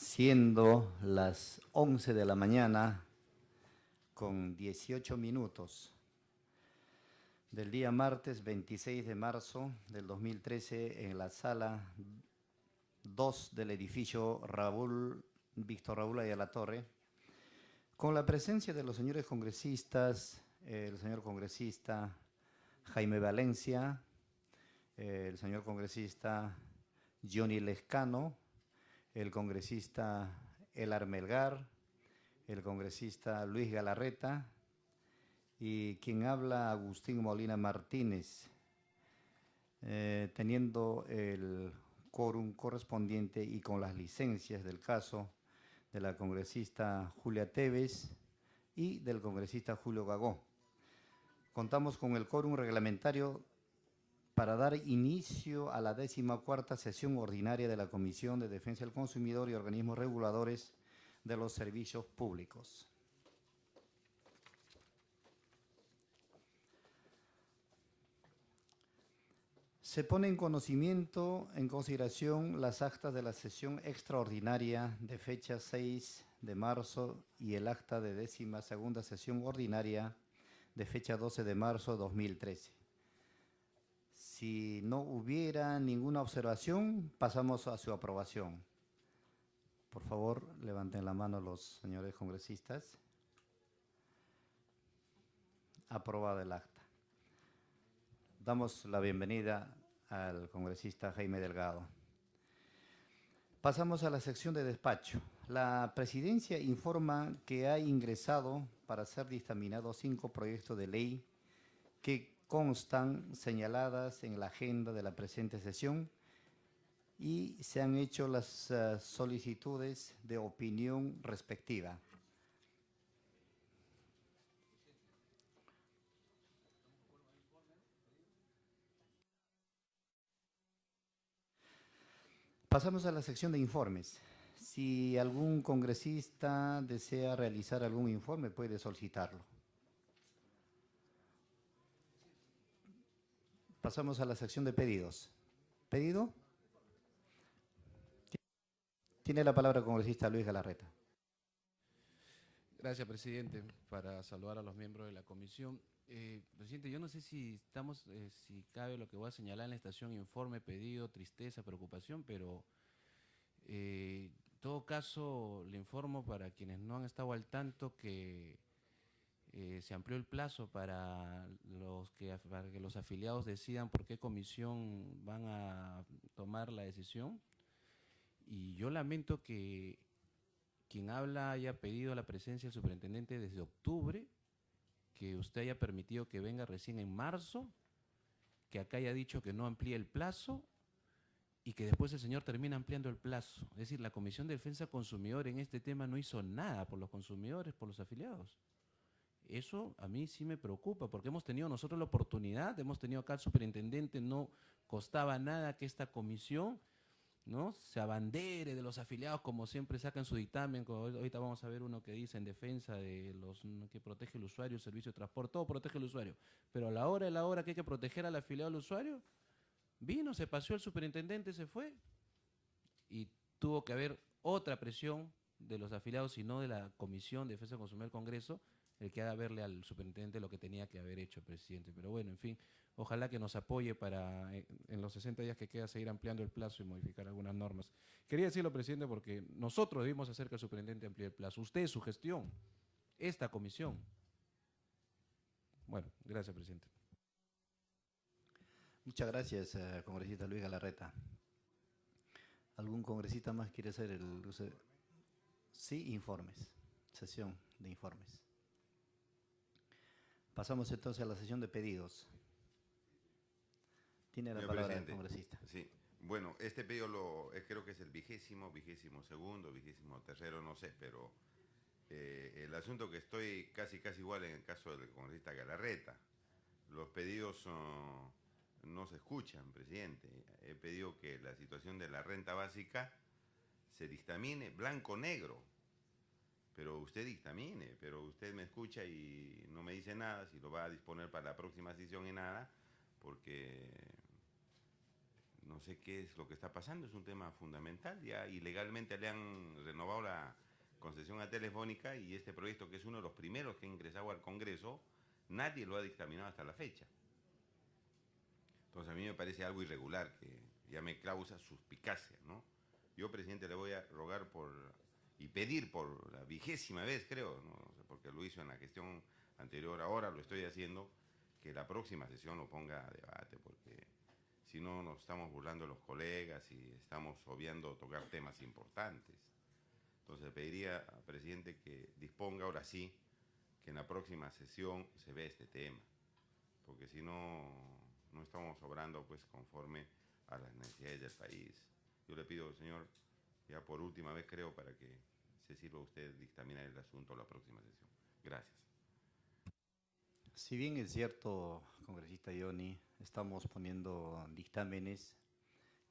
siendo las 11 de la mañana con 18 minutos del día martes 26 de marzo del 2013 en la sala 2 del edificio Víctor Raúl Ayala Torre, con la presencia de los señores congresistas, el señor congresista Jaime Valencia, el señor congresista Johnny Lescano, el congresista Elar Melgar, el congresista Luis Galarreta y quien habla Agustín Molina Martínez, teniendo el quórum correspondiente y con las licencias del caso de la congresista Julia Tevez y del congresista Julio Gagó. Contamos con el quórum reglamentario para dar inicio a la 14ª sesión ordinaria de la Comisión de Defensa del Consumidor y Organismos Reguladores de los Servicios Públicos. Se pone en consideración las actas de la sesión extraordinaria de fecha 6 de marzo y el acta de 12ª sesión ordinaria de fecha 12 de marzo de 2013. Si no hubiera ninguna observación, pasamos a su aprobación. Por favor, levanten la mano los señores congresistas. Aprobado el acta. Damos la bienvenida al congresista Jaime Delgado. Pasamos a la sección de despacho. La presidencia informa que ha ingresado para ser dictaminados 5 proyectos de ley que constan señaladas en la agenda de la presente sesión y se han hecho las solicitudes de opinión respectiva. Pasamos a la sección de informes. Si algún congresista desea realizar algún informe, puede solicitarlo. Pasamos a la sección de pedidos. ¿Pedido? Tiene la palabra el congresista Luis Galarreta. Gracias, presidente. Para saludar a los miembros de la comisión. Presidente, yo no sé si si cabe lo que voy a señalar en la estación informe, pedido, tristeza, preocupación, pero en todo caso le informo para quienes no han estado al tanto que se amplió el plazo para que los afiliados decidan por qué comisión van a tomar la decisión. Y yo lamento que quien habla haya pedido la presencia del superintendente desde octubre, que usted haya permitido que venga recién en marzo, que acá haya dicho que no amplíe el plazo y que después el señor termina ampliando el plazo. Es decir, la Comisión de Defensa del Consumidor en este tema no hizo nada por los consumidores, por los afiliados. Eso a mí sí me preocupa, porque hemos tenido nosotros la oportunidad, hemos tenido acá al superintendente, no costaba nada que esta comisión, ¿no?, se abandere de los afiliados, como siempre sacan su dictamen. Ahorita vamos a ver uno que dice en defensa de los que protege el usuario, el servicio de transporte, todo protege el usuario, pero a la hora que hay que proteger al afiliado al usuario, vino, se paseó el superintendente, se fue, y tuvo que haber otra presión de los afiliados y no de la Comisión de Defensa del Consumidor del Congreso, el que haga verle al superintendente lo que tenía que haber hecho, presidente. Pero bueno, en fin, ojalá que nos apoye para en los 60 días que queda seguir ampliando el plazo y modificar algunas normas. Quería decirlo, presidente, porque nosotros debimos hacer que el superintendente amplíe el plazo. Usted, su gestión, esta comisión. Bueno, gracias, presidente. Muchas gracias, congresista Luis Galarreta. ¿Algún congresista más quiere hacer el uso? Sí, informes. Sesión de informes. Pasamos entonces a la sesión de pedidos. Tiene la palabra el congresista. Sí, bueno, este pedido creo que es el vigésimo segundo, 23º, no sé, pero el asunto que estoy casi igual en el caso del congresista Galarreta. Los pedidos no se escuchan, presidente. He pedido que la situación de la renta básica se dictamine blanco-negro. Pero usted dictamine, pero usted me escucha y no me dice nada, si lo va a disponer para la próxima sesión y nada, porque no sé qué es lo que está pasando, es un tema fundamental. Ya ilegalmente le han renovado la concesión a Telefónica y este proyecto, que es uno de los primeros que ha ingresado al Congreso, nadie lo ha dictaminado hasta la fecha. Entonces a mí me parece algo irregular, que ya me causa suspicacia, ¿no? Yo, presidente, le voy a rogar y pedir por la 20ª vez, creo, ¿no? O sea, porque lo hizo en la gestión anterior, ahora lo estoy haciendo, que la próxima sesión lo ponga a debate, porque si no nos estamos burlando de los colegas y estamos obviando tocar temas importantes. Entonces le pediría al presidente que disponga ahora sí que en la próxima sesión se vea este tema, porque si no, no estamos obrando pues conforme a las necesidades del país. Yo le pido, señor, ya por última vez creo, para que se sirva usted dictaminar el asunto a la próxima sesión. Gracias. Si bien es cierto, congresista Johnny, estamos poniendo dictámenes,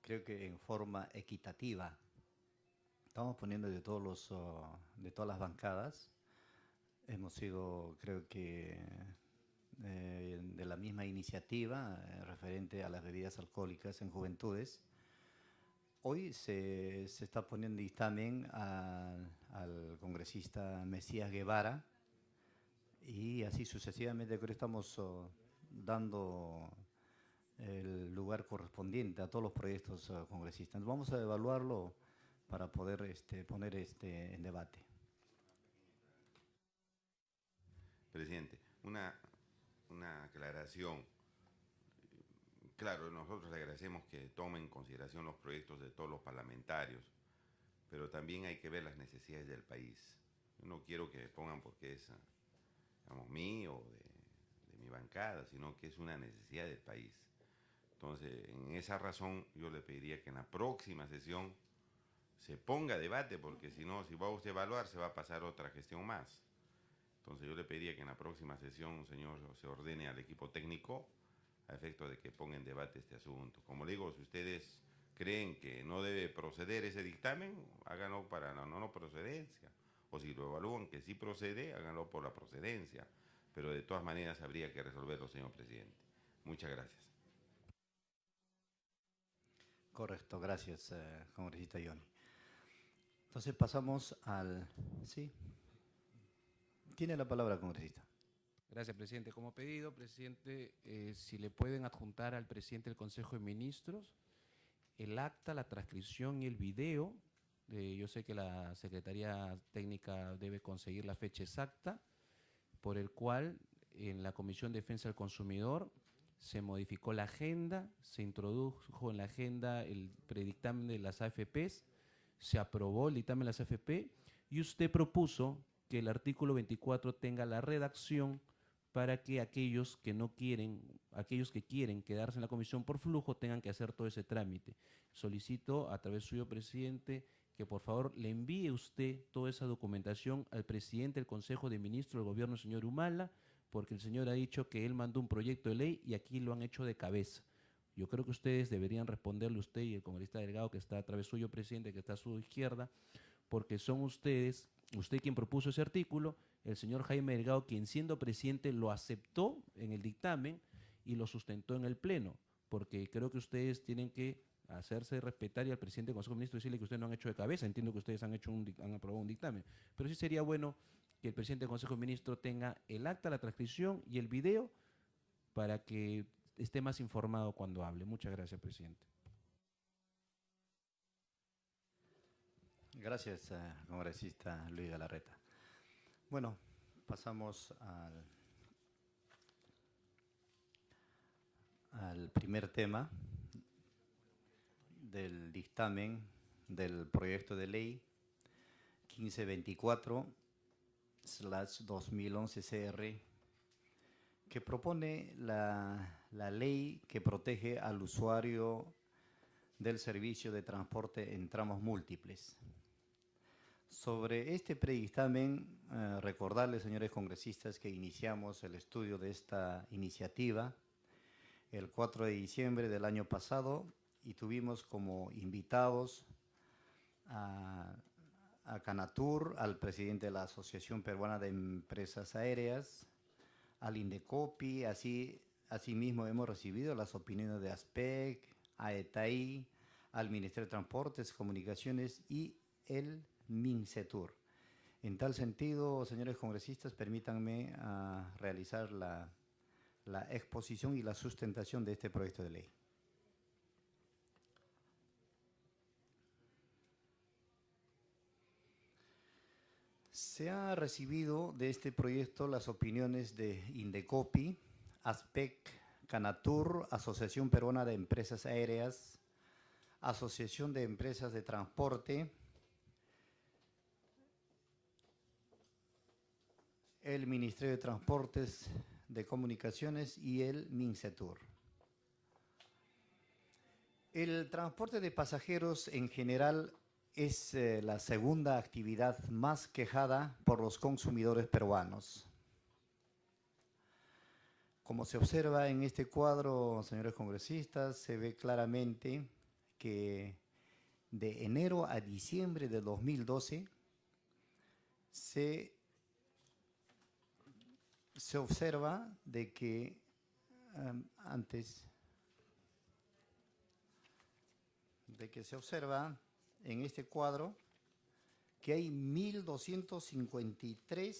creo que en forma equitativa. Estamos poniendo de de todas las bancadas. Hemos sido, creo que, de la misma iniciativa referente a las bebidas alcohólicas en juventudes. Hoy se está poniendo dictamen al congresista Mesías Guevara y así sucesivamente. Creo que estamos dando el lugar correspondiente a todos los proyectos congresistas. Vamos a evaluarlo para poder poner en debate. Presidente, una aclaración. Claro, nosotros le agradecemos que tome en consideración los proyectos de todos los parlamentarios, pero también hay que ver las necesidades del país. Yo no quiero que pongan porque es, digamos, mío o de mi bancada, sino que es una necesidad del país. Entonces, en esa razón, yo le pediría que en la próxima sesión se ponga a debate, porque si no, si va usted a evaluar, se va a pasar otra gestión más. Entonces, yo le pediría que en la próxima sesión, señor, se ordene al equipo técnico a efecto de que ponga en debate este asunto. Como le digo, si ustedes creen que no debe proceder ese dictamen, háganlo para la no procedencia. O si lo evalúan que sí procede, háganlo por la procedencia. Pero de todas maneras habría que resolverlo, señor presidente. Muchas gracias. Correcto, gracias, congresista Johnny. Entonces pasamos al... ¿Sí? Tiene la palabra, congresista. Gracias, presidente. Como pedido, presidente, si le pueden adjuntar al presidente del Consejo de Ministros el acta, la transcripción y el video. Yo sé que la Secretaría Técnica debe conseguir la fecha exacta, por el cual en la Comisión de Defensa del Consumidor se modificó la agenda, se introdujo en la agenda el predictamen de las AFPs, se aprobó el dictamen de las AFP y usted propuso que el artículo 24 tenga la redacción para que aquellos que no quieren, aquellos que quieren quedarse en la comisión por flujo tengan que hacer todo ese trámite. Solicito a través suyo, presidente, que por favor le envíe usted toda esa documentación al presidente del Consejo de Ministros del Gobierno, señor Humala, porque el señor ha dicho que él mandó un proyecto de ley y aquí lo han hecho de cabeza. Yo creo que ustedes deberían responderle, usted y el congresista Delgado, que está a través suyo, presidente, que está a su izquierda, porque son ustedes, usted quien propuso ese artículo, el señor Jaime Delgado, quien siendo presidente lo aceptó en el dictamen y lo sustentó en el Pleno, porque creo que ustedes tienen que hacerse respetar y al presidente del Consejo de Ministros decirle que ustedes no han hecho de cabeza. Entiendo que ustedes han aprobado un dictamen, pero sí sería bueno que el presidente del Consejo de Ministros tenga el acta, la transcripción y el video para que esté más informado cuando hable. Muchas gracias, presidente. Gracias, congresista Luis Galarreta. Bueno, pasamos al primer tema del dictamen del proyecto de ley 1524/2011 CR, que propone la ley que protege al usuario del servicio de transporte en tramos múltiples. Sobre este predictamen, recordarles, señores congresistas, que iniciamos el estudio de esta iniciativa el 4 de diciembre del año pasado y tuvimos como invitados a Canatur, al presidente de la Asociación Peruana de Empresas Aéreas, al INDECOPI, asimismo hemos recibido las opiniones de ASPEC, a ETAI, al Ministerio de Transportes, Comunicaciones y el MINCETUR. En tal sentido, señores congresistas, permítanme realizar la exposición y la sustentación de este proyecto de ley. Se ha recibido de este proyecto las opiniones de Indecopi, ASPEC, Canatur, Asociación Peruana de Empresas Aéreas, Asociación de Empresas de Transporte, el Ministerio de Transportes, de Comunicaciones y el MINCETUR. El transporte de pasajeros en general es la segunda actividad más quejada por los consumidores peruanos. Como se observa en este cuadro, señores congresistas, se ve claramente que de enero a diciembre de 2012 se observa de que se observa en este cuadro que hay 1.253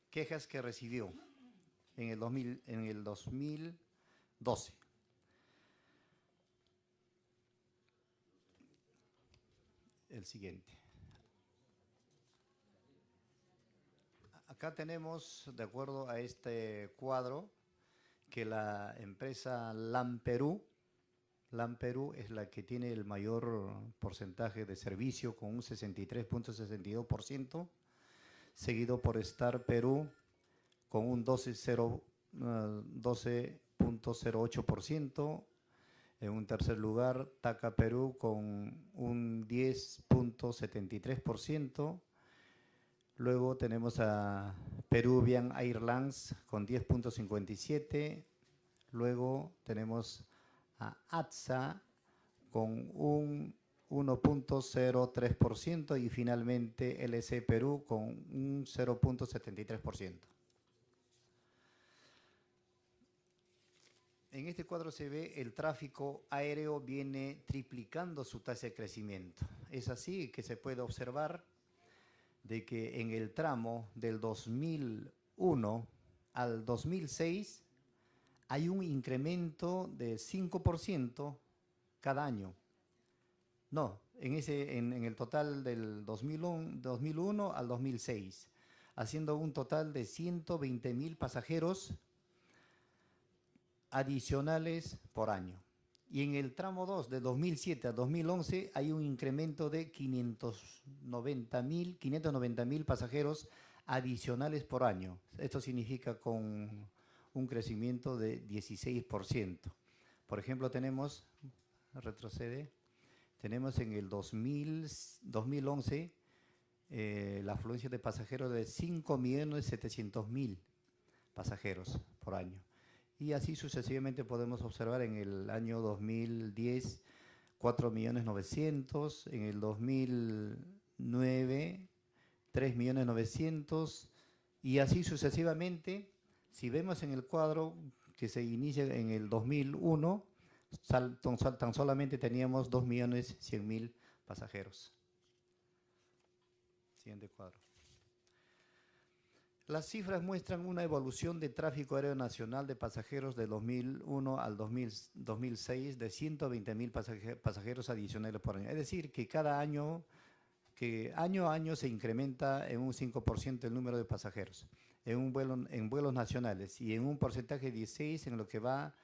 quejas que recibió en el 2012. El siguiente. Acá tenemos, de acuerdo a este cuadro, que la empresa LAM Perú es la que tiene el mayor porcentaje de servicio con un 63.62%, seguido por Star Perú con un 12.08%. En un tercer lugar, TACA Perú con un 10.73%. Luego tenemos a Peruvian Airlines con 10.57%. Luego tenemos a ATSA con un 1.03% y finalmente LC Perú con un 0.73%. En este cuadro se ve el tráfico aéreo viene triplicando su tasa de crecimiento. Es así que se puede observar de que en el tramo del 2001 al 2006 hay un incremento de 5% cada año. No, en el total del 2001 al 2006, haciendo un total de 120.000 pasajeros adicionales por año. Y en el tramo 2, de 2007 a 2011, hay un incremento de 590.000 pasajeros adicionales por año. Esto significa con un crecimiento de 16%. Por ejemplo, tenemos en el 2011 la afluencia de pasajeros de 5.700.000 pasajeros por año. Y así sucesivamente podemos observar en el año 2010, 4.900.000, en el 2009, 3.900.000, y así sucesivamente. Si vemos en el cuadro que se inicia en el 2001, tan solamente teníamos 2.100.000 pasajeros. Siguiente cuadro. Las cifras muestran una evolución de tráfico aéreo nacional de pasajeros de 2001 al 2006 de 120.000 pasajeros adicionales por año. Es decir, que año a año se incrementa en un 5% el número de pasajeros en vuelos nacionales y en un porcentaje de 16% en lo que va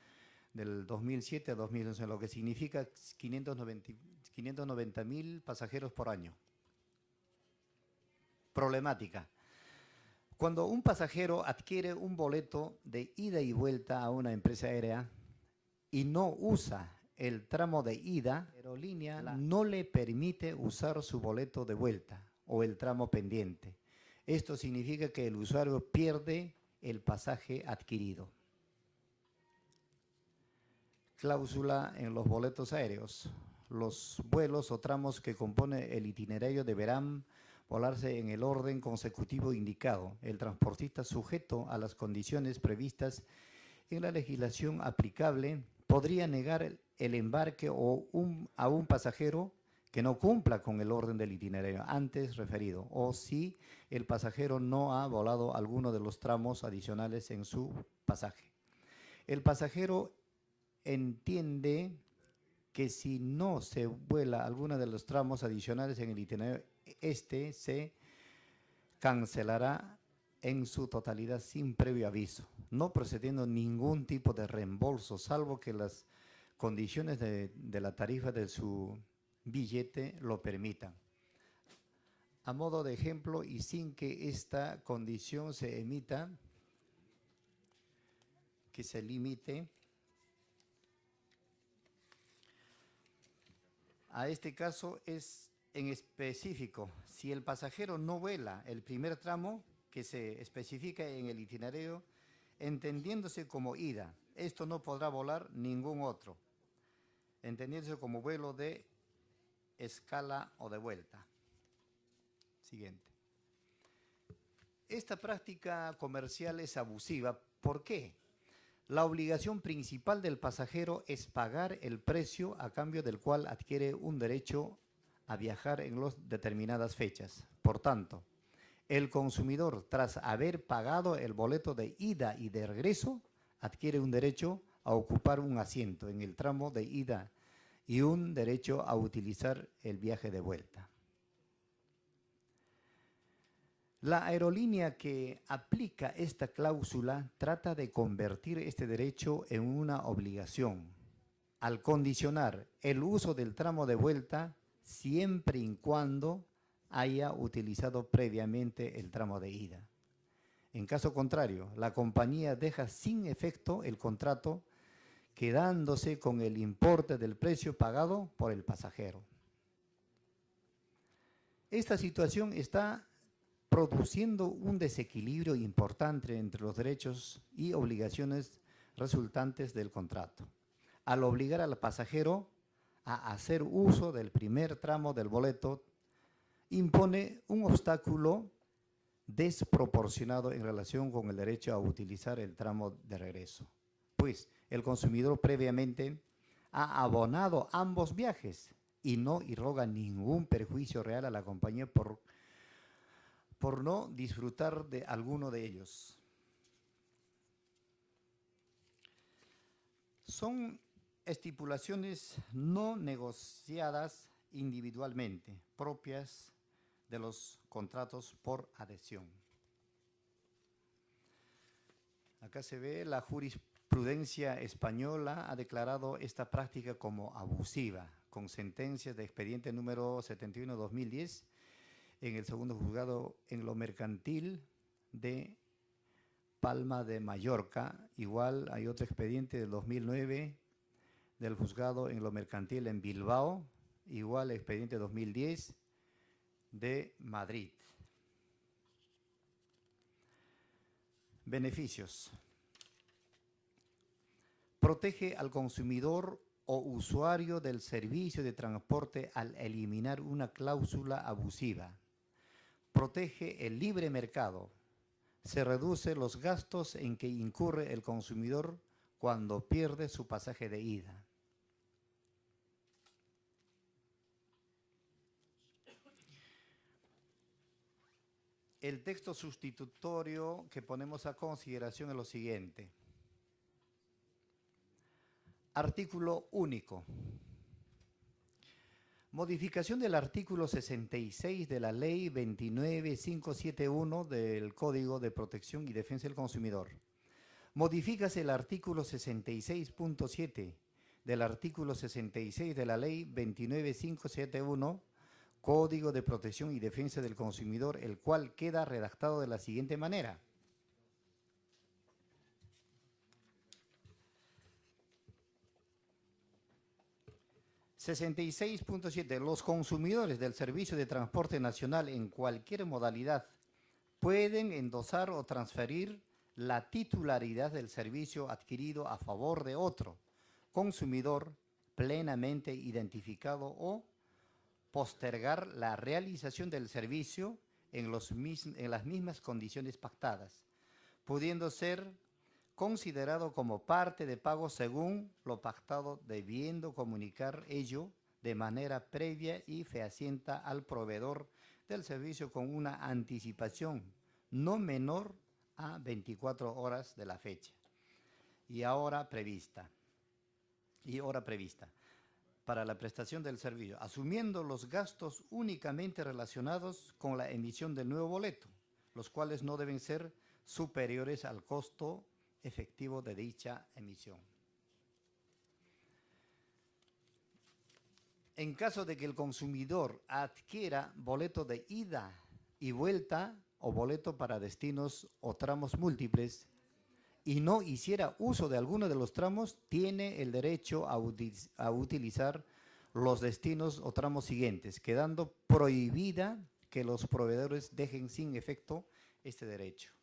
del 2007 a 2011, lo que significa 590.000 pasajeros por año. Problemática. Cuando un pasajero adquiere un boleto de ida y vuelta a una empresa aérea y no usa el tramo de ida, la aerolínea no le permite usar su boleto de vuelta o el tramo pendiente. Esto significa que el usuario pierde el pasaje adquirido. Cláusula en los boletos aéreos. Los vuelos o tramos que componen el itinerario deberán volarse en el orden consecutivo indicado. El transportista sujeto a las condiciones previstas en la legislación aplicable podría negar el embarque a un pasajero que no cumpla con el orden del itinerario antes referido, o si el pasajero no ha volado alguno de los tramos adicionales en su pasaje. El pasajero entiende que si no se vuela alguno de los tramos adicionales en el itinerario, este se cancelará en su totalidad sin previo aviso, no procediendo ningún tipo de reembolso, salvo que las condiciones de la tarifa de su billete lo permitan. A modo de ejemplo, y sin que esta condición se emita, que se limite a este caso es en específico, si el pasajero no vuela el primer tramo que se especifica en el itinerario, entendiéndose como ida, esto no podrá volar ningún otro, entendiéndose como vuelo de escala o de vuelta. Siguiente. Esta práctica comercial es abusiva. ¿Por qué? La obligación principal del pasajero es pagar el precio a cambio del cual adquiere un derecho a viajar en las determinadas fechas. Por tanto, el consumidor, tras haber pagado el boleto de ida y de regreso, adquiere un derecho a ocupar un asiento en el tramo de ida y un derecho a utilizar el viaje de vuelta. La aerolínea que aplica esta cláusula trata de convertir este derecho en una obligación, al condicionar el uso del tramo de vuelta siempre y cuando haya utilizado previamente el tramo de ida. En caso contrario, la compañía deja sin efecto el contrato, quedándose con el importe del precio pagado por el pasajero. Esta situación está produciendo un desequilibrio importante entre los derechos y obligaciones resultantes del contrato, al obligar al pasajero a hacer uso del primer tramo del boleto, impone un obstáculo desproporcionado en relación con el derecho a utilizar el tramo de regreso, pues el consumidor previamente ha abonado ambos viajes y no irroga ningún perjuicio real a la compañía por no disfrutar de alguno de ellos. Son estipulaciones no negociadas individualmente, propias de los contratos por adhesión. Acá se ve la jurisprudencia española ha declarado esta práctica como abusiva, con sentencias de expediente número 71/2010 en el segundo juzgado en lo mercantil de Palma de Mallorca. Igual hay otro expediente del 2009 del juzgado en lo mercantil en Bilbao, igual expediente 2010 de Madrid. Beneficios. Protege al consumidor o usuario del servicio de transporte al eliminar una cláusula abusiva. Protege el libre mercado. Se reduce los gastos en que incurre el consumidor cuando pierde su pasaje de ida. El texto sustitutorio que ponemos a consideración es lo siguiente. Artículo único. Modificación del artículo 66 de la Ley 29571 del Código de Protección y Defensa del Consumidor. Modifícase el artículo 66.7 del artículo 66 de la Ley 29571, Código de Protección y Defensa del Consumidor, el cual queda redactado de la siguiente manera. (66.7) Los consumidores del servicio de transporte nacional en cualquier modalidad pueden endosar o transferir la titularidad del servicio adquirido a favor de otro consumidor plenamente identificado o postergar la realización del servicio en las mismas condiciones pactadas, pudiendo ser considerado como parte de pago según lo pactado, debiendo comunicar ello de manera previa y fehaciente al proveedor del servicio con una anticipación no menor a 24 horas de la fecha y hora prevista. Para la prestación del servicio, asumiendo los gastos únicamente relacionados con la emisión del nuevo boleto, los cuales no deben ser superiores al costo efectivo de dicha emisión. En caso de que el consumidor adquiera boleto de ida y vuelta o boleto para destinos o tramos múltiples y no hiciera uso de alguno de los tramos, tiene el derecho a utilizar los destinos o tramos siguientes, quedando prohibida que los proveedores dejen sin efecto este derecho.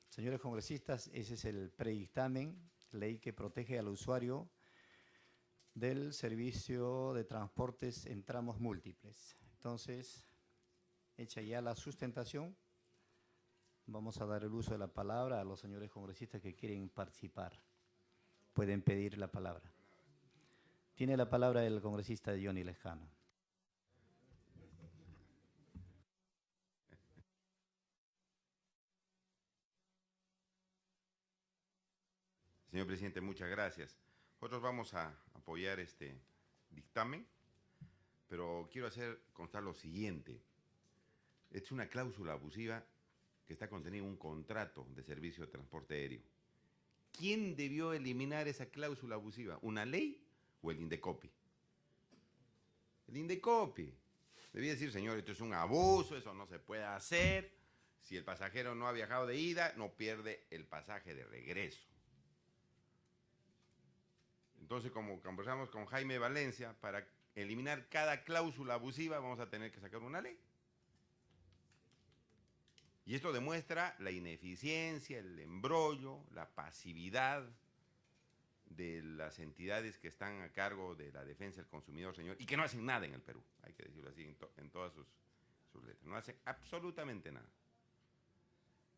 Señores congresistas, ese es el predictamen, ley que protege al usuario del servicio de transportes en tramos múltiples. Entonces, hecha ya la sustentación, vamos a dar el uso de la palabra a los señores congresistas que quieren participar. Pueden pedir la palabra. Tiene la palabra el congresista Johnny Lejano. Señor presidente, muchas gracias. Nosotros vamos a apoyar este dictamen, pero quiero hacer constar lo siguiente. Es una cláusula abusiva que está contenida en un contrato de servicio de transporte aéreo. ¿Quién debió eliminar esa cláusula abusiva? ¿Una ley o el Indecopi? El Indecopi. Debía decir, señor, esto es un abuso, eso no se puede hacer. Si el pasajero no ha viajado de ida, no pierde el pasaje de regreso. Entonces, como conversamos con Jaime Valencia, para eliminar cada cláusula abusiva vamos a tener que sacar una ley. Y esto demuestra la ineficiencia, el embrollo, la pasividad de las entidades que están a cargo de la defensa del consumidor, señor, y que no hacen nada en el Perú, hay que decirlo así, en todas sus letras. No hacen absolutamente nada.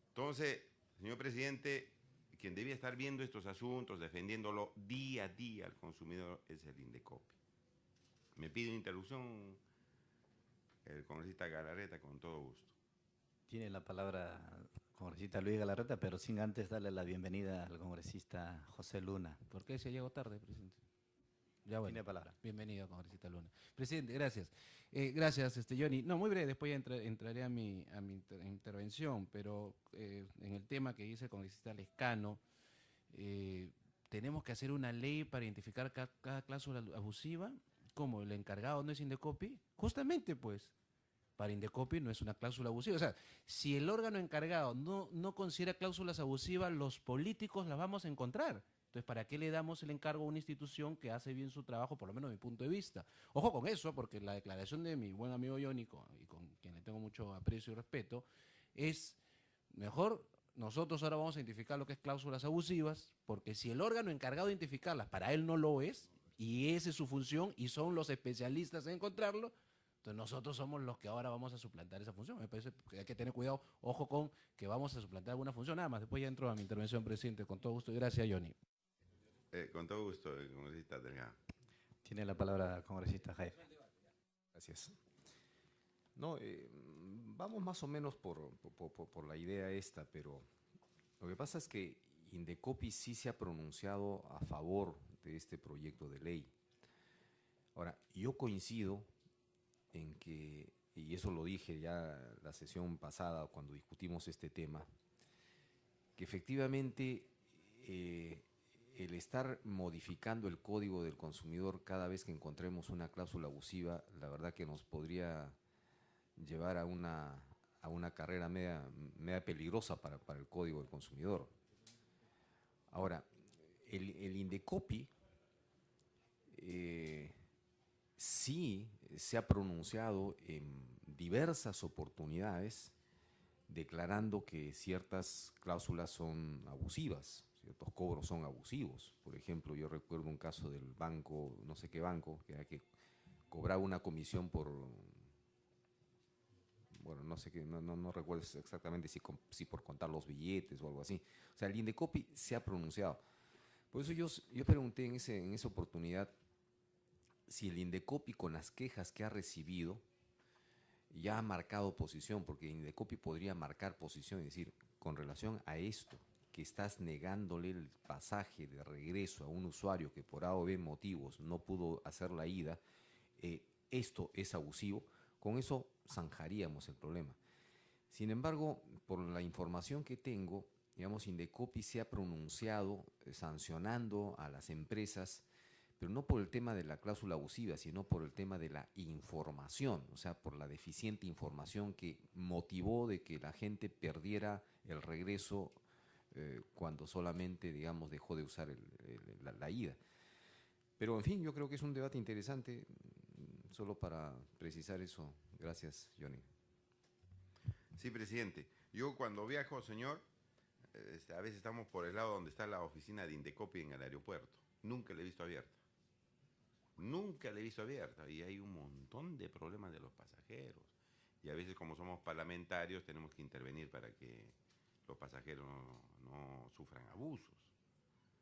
Entonces, señor presidente, quien debía estar viendo estos asuntos, defendiéndolo día a día al consumidor, es el Indecopi. Me pide interrupción el congresista Galarreta con todo gusto. Tiene la palabra el congresista Luis Galarreta, pero sin antes darle la bienvenida al congresista José Luna. ¿Por qué se llegó tarde, presidente? Ya bueno. Tiene palabra. Bienvenido, congresista Luna. Presidente, gracias. Gracias, Johnny. No, muy breve, después ya entraré a mi intervención, pero en el tema que dice el congresista Lescano, tenemos que hacer una ley para identificar cada cláusula abusiva. ¿Cómo? ¿El encargado no es Indecopi? Justamente, pues, para Indecopi no es una cláusula abusiva. O sea, si el órgano encargado no considera cláusulas abusivas, los políticos las vamos a encontrar. Entonces, ¿para qué le damos el encargo a una institución que hace bien su trabajo, por lo menos desde mi punto de vista? Ojo con eso, porque la declaración de mi buen amigo Yónico, y con quien le tengo mucho aprecio y respeto, es mejor nosotros ahora vamos a identificar lo que es cláusulas abusivas, porque si el órgano encargado de identificarlas para él no lo es, y esa es su función, y son los especialistas en encontrarlo, entonces nosotros somos los que ahora vamos a suplantar esa función. Me parece que hay que tener cuidado, ojo con que vamos a suplantar alguna función. Nada más, después ya entro a mi intervención, presidente, con todo gusto. Y gracias, Johnny. Con todo gusto, congresista Delgado. Tiene la palabra congresista Jaime. Gracias. No, vamos más o menos por la idea esta, pero lo que pasa es que Indecopi sí se ha pronunciado a favor de este proyecto de ley. Ahora, yo coincido en que, y eso lo dije ya la sesión pasada cuando discutimos este tema, que efectivamente el estar modificando el código del consumidor cada vez que encontremos una cláusula abusiva, la verdad que nos podría llevar a una carrera media peligrosa para el código del consumidor. Ahora, el Indecopi sí se ha pronunciado en diversas oportunidades declarando que ciertas cláusulas son abusivas, ciertos cobros son abusivos. Por ejemplo, yo recuerdo un caso del banco, no sé qué banco, que era que cobraba una comisión por bueno, no sé, no recuerdo exactamente si por contar los billetes o algo así. O sea, el Indecopi se ha pronunciado. Por eso yo pregunté en esa oportunidad si el Indecopi, con las quejas que ha recibido, ya ha marcado posición, porque Indecopi podría marcar posición y decir, con relación a esto, que estás negándole el pasaje de regreso a un usuario que por A o B motivos no pudo hacer la ida, esto es abusivo, con eso zanjaríamos el problema. Sin embargo, por la información que tengo, digamos, Indecopi se ha pronunciado sancionando a las empresas, pero no por el tema de la cláusula abusiva, sino por el tema de la información, o sea, por la deficiente información que motivó de que la gente perdiera el regreso cuando solamente, digamos, dejó de usar la ida. Pero, en fin, yo creo que es un debate interesante, solo para precisar eso. Gracias, Johnny. Sí, presidente. Yo cuando viajo, señor, a veces estamos por el lado donde está la oficina de Indecopi en el aeropuerto. Nunca la he visto abierta. Nunca la he visto abierta. Y hay un montón de problemas de los pasajeros. Y a veces, como somos parlamentarios, tenemos que intervenir para que los pasajeros no sufran abusos.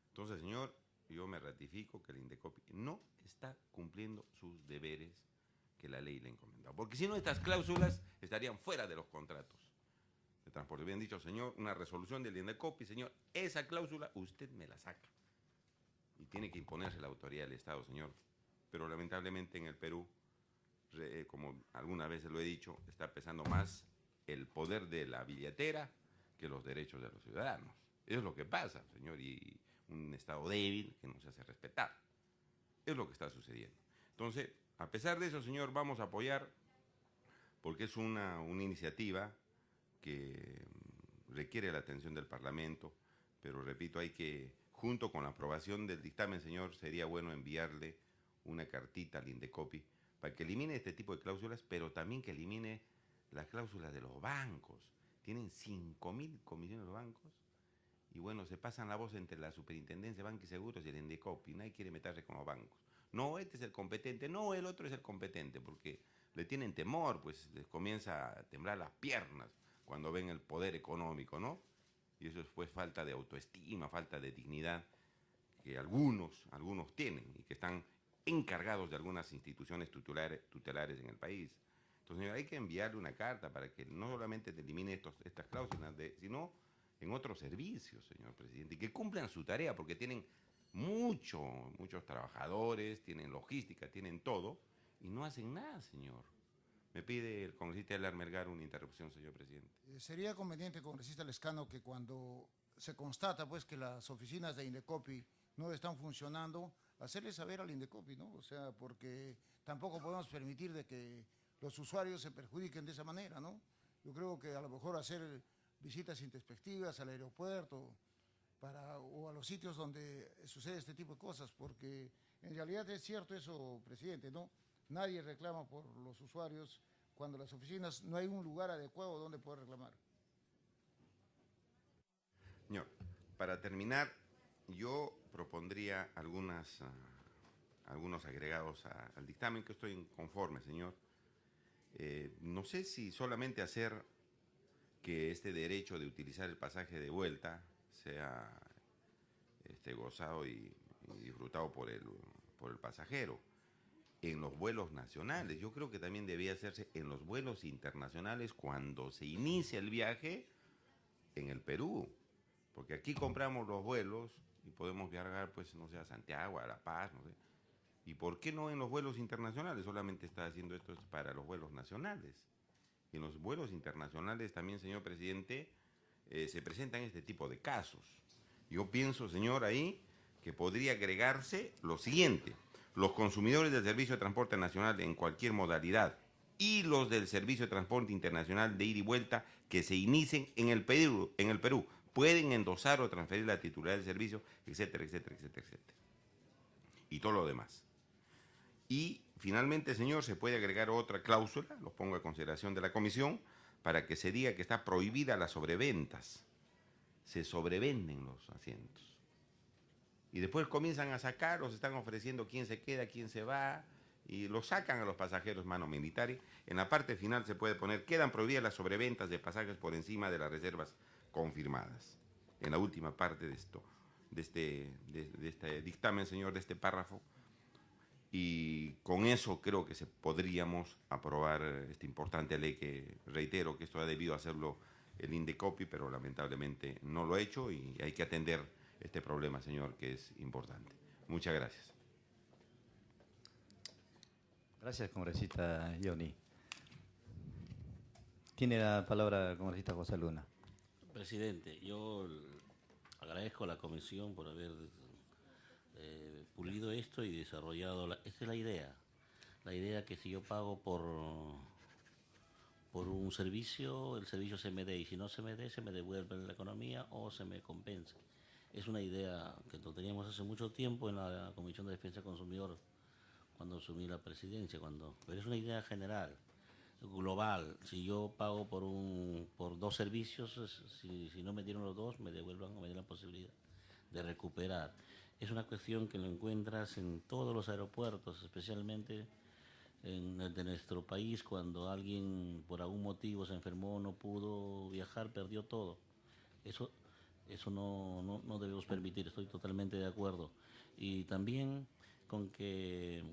Entonces, señor, yo me ratifico que el Indecopi no está cumpliendo sus deberes que la ley le encomendaba. Porque si no, estas cláusulas estarían fuera de los contratos de transporte. Bien dicho, señor, una resolución del Indecopi, señor, esa cláusula usted me la saca. Y tiene que imponerse la autoridad del Estado, señor. Pero lamentablemente en el Perú, como algunas veces lo he dicho, está pesando más el poder de la billetera que los derechos de los ciudadanos. Eso es lo que pasa, señor, y un Estado débil que no se hace respetar. Es lo que está sucediendo. Entonces, a pesar de eso, señor, vamos a apoyar, porque es una iniciativa que requiere la atención del Parlamento, pero repito, hay que, junto con la aprobación del dictamen, señor, sería bueno enviarle una cartita al Indecopi para que elimine este tipo de cláusulas, pero también que elimine las cláusulas de los bancos. Tienen 5.000 comisiones los bancos, y bueno, se pasan la voz entre la Superintendencia de Banca y Seguros y el Indecopi. Nadie quiere meterse con los bancos. No, este es el competente, no, el otro es el competente, porque le tienen temor, pues les comienza a temblar las piernas cuando ven el poder económico, ¿no? Y eso es pues falta de autoestima, falta de dignidad que algunos tienen y que están encargados de algunas instituciones tutelares en el país. Entonces hay que enviarle una carta para que no solamente te elimine estas cláusulas, sino en otros servicios, señor presidente, y que cumplan su tarea, porque tienen muchos trabajadores, tienen logística, tienen todo, y no hacen nada, señor. Me pide el congresista Elar Melgar una interrupción, señor presidente. Sería conveniente, congresista Lescano, que cuando se constata pues que las oficinas de Indecopi no están funcionando, hacerle saber al Indecopi, ¿no? O sea, porque tampoco podemos permitir de que los usuarios se perjudiquen de esa manera, ¿no? Yo creo que a lo mejor hacer visitas introspectivas al aeropuerto o a los sitios donde sucede este tipo de cosas, porque en realidad es cierto eso, presidente, ¿no? Nadie reclama por los usuarios cuando las oficinas no hay un lugar adecuado donde poder reclamar. Señor, para terminar, yo propondría algunos agregados al dictamen, que estoy conforme, señor. No sé si solamente hacer que este derecho de utilizar el pasaje de vuelta sea gozado y disfrutado por el pasajero en los vuelos nacionales. Yo creo que también debía hacerse en los vuelos internacionales cuando se inicia el viaje en el Perú, porque aquí compramos los vuelos y podemos viajar, pues, no sé, a Santiago, a La Paz, no sé. ¿Y por qué no en los vuelos internacionales? Solamente está haciendo esto para los vuelos nacionales. En los vuelos internacionales también, señor presidente, se presentan este tipo de casos. Yo pienso, señor, ahí que podría agregarse lo siguiente: los consumidores del servicio de transporte nacional en cualquier modalidad y los del servicio de transporte internacional de ida y vuelta que se inicien en el Perú pueden endosar o transferir la titularidad del servicio, etcétera, etcétera, etcétera, etcétera. Y todo lo demás. Y finalmente, señor, se puede agregar otra cláusula, lo pongo a consideración de la comisión, para que se diga que está prohibida las sobreventas. Se sobrevenden los asientos. Y después comienzan a sacar, los están ofreciendo quién se queda, quién se va, y lo sacan a los pasajeros mano militari. En la parte final se puede poner, quedan prohibidas las sobreventas de pasajes por encima de las reservas confirmadas. En la última parte de esto, de este dictamen, señor, de este párrafo. Y con eso creo que podríamos aprobar esta importante ley que, reitero, que esto ha debido hacerlo el Indecopi, pero lamentablemente no lo ha hecho y hay que atender este problema, señor, que es importante. Muchas gracias. Gracias, congresista Johnny. Tiene la palabra el congresista José Luna. Presidente, yo agradezco a la comisión por haber pulido esto y desarrollado. Esta es la idea. La idea que si yo pago por un servicio, el servicio se me dé, y si no se me dé, se me devuelve en la economía o se me compensa. Es una idea que lo teníamos hace mucho tiempo en la Comisión de Defensa del Consumidor, cuando asumí la presidencia, pero es una idea general, global. Si yo pago por dos servicios, si no me dieron los dos, me devuelvan o me den la posibilidad de recuperar. Es una cuestión que lo encuentras en todos los aeropuertos, especialmente en el de nuestro país, cuando alguien por algún motivo se enfermó, no pudo viajar, perdió todo. Eso no debemos permitir, estoy totalmente de acuerdo. Y también con que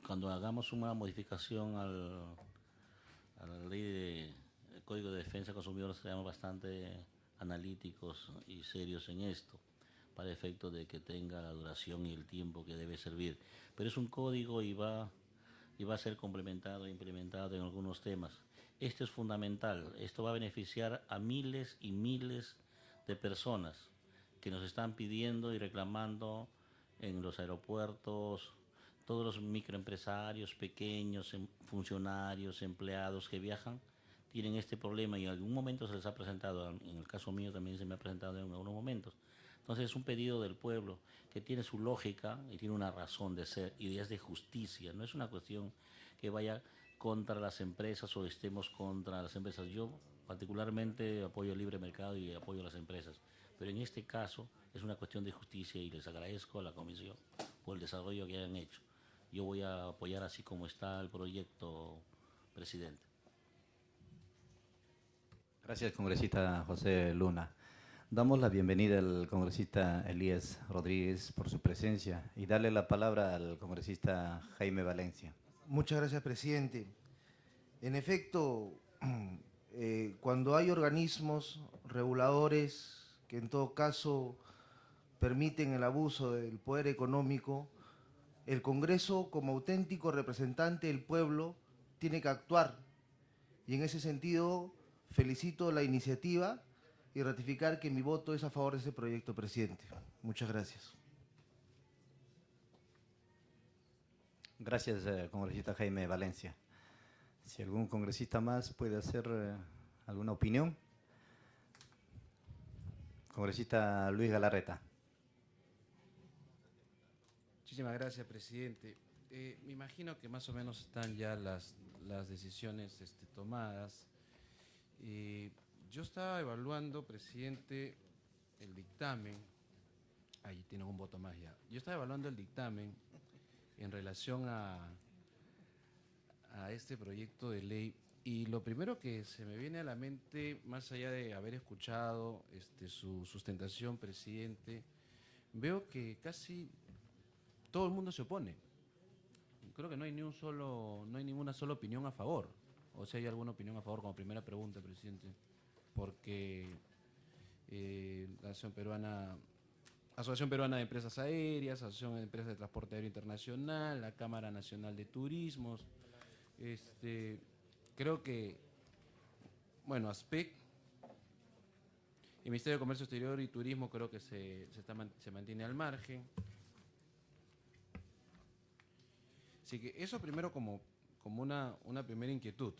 cuando hagamos una modificación a la ley del Código de Defensa del Consumidor, seamos bastante analíticos y serios en esto, para efecto de que tenga la duración y el tiempo que debe servir. Pero es un código y va a ser complementado e implementado en algunos temas. Esto es fundamental. Esto va a beneficiar a miles y miles de personas que nos están pidiendo y reclamando en los aeropuertos, todos los microempresarios, pequeños, funcionarios, empleados que viajan, tienen este problema y en algún momento se les ha presentado, en el caso mío también se me ha presentado en algunos momentos. Entonces es un pedido del pueblo que tiene su lógica y tiene una razón de ser, y es de justicia. No es una cuestión que vaya contra las empresas o estemos contra las empresas. Yo particularmente apoyo el libre mercado y apoyo a las empresas, pero en este caso es una cuestión de justicia y les agradezco a la comisión por el desarrollo que hayan hecho. Yo voy a apoyar así como está el proyecto, presidente. Gracias, congresista José Luna. Damos la bienvenida al congresista Elías Rodríguez por su presencia y darle la palabra al congresista Jaime Valencia. Muchas gracias, presidente. En efecto, cuando hay organismos reguladores que en todo caso permiten el abuso del poder económico, el Congreso, como auténtico representante del pueblo, tiene que actuar. Y en ese sentido, felicito la iniciativa y ratificar que mi voto es a favor de este proyecto, presidente. Muchas gracias. Gracias, congresista Jaime Valencia. Si algún congresista más puede hacer alguna opinión. Congresista Luis Galarreta. Muchísimas gracias, presidente. Me imagino que más o menos están ya las decisiones tomadas. Yo estaba evaluando, presidente, el dictamen. Ahí tienen un voto más ya. Yo estaba evaluando el dictamen en relación a este proyecto de ley, y lo primero que se me viene a la mente, más allá de haber escuchado su sustentación, presidente, veo que casi todo el mundo se opone. Creo que no hay ninguna sola opinión a favor. O si hay alguna opinión a favor, como primera pregunta, presidente, porque la Asociación Peruana de Empresas Aéreas, Asociación de Empresas de Transporte Aéreo Internacional, la Cámara Nacional de Turismos, creo que, bueno, ASPEC, el Ministerio de Comercio Exterior y Turismo creo que se mantiene al margen. Así que eso primero como una primera inquietud.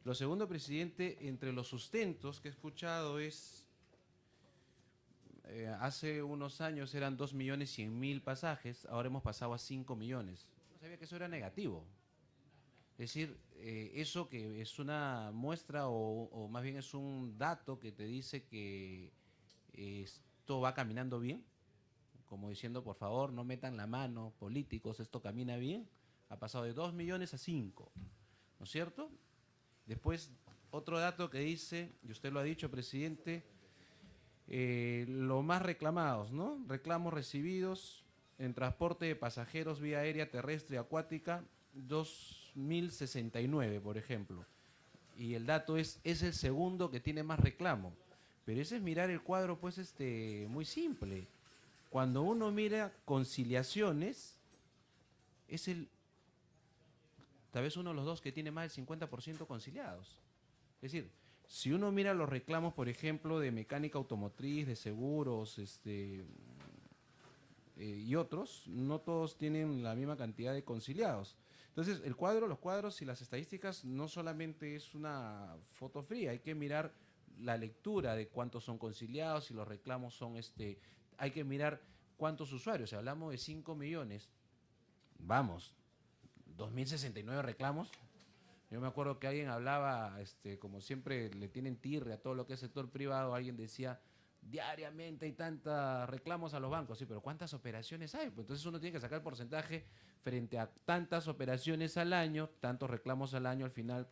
Lo segundo, presidente, entre los sustentos que he escuchado es, hace unos años eran 2.100.000 pasajes, ahora hemos pasado a 5 millones. No sabía que eso era negativo. Es decir, eso que es una muestra o más bien es un dato que te dice que esto va caminando bien, como diciendo, por favor, no metan la mano, políticos, esto camina bien, ha pasado de 2 millones a 5, ¿no es cierto? Después, otro dato que dice, y usted lo ha dicho, presidente, lo más reclamados, ¿no? Reclamos recibidos en transporte de pasajeros vía aérea, terrestre y acuática, 2.069, por ejemplo. Y el dato es el segundo que tiene más reclamo. Pero ese es mirar el cuadro, pues, muy simple. Cuando uno mira conciliaciones, es tal vez uno de los dos que tiene más del 50% conciliados. Es decir, si uno mira los reclamos, por ejemplo, de mecánica automotriz, de seguros, y otros, no todos tienen la misma cantidad de conciliados. Entonces, los cuadros y las estadísticas no solamente es una foto fría, hay que mirar la lectura de cuántos son conciliados y los reclamos son, hay que mirar cuántos usuarios. Si hablamos de 5 millones, vamos, 2.069 reclamos. Yo me acuerdo que alguien hablaba, como siempre le tienen tirre a todo lo que es sector privado, alguien decía, diariamente hay tantos reclamos a los bancos, sí, pero ¿cuántas operaciones hay? Pues entonces uno tiene que sacar el porcentaje frente a tantas operaciones al año, tantos reclamos al año, al final,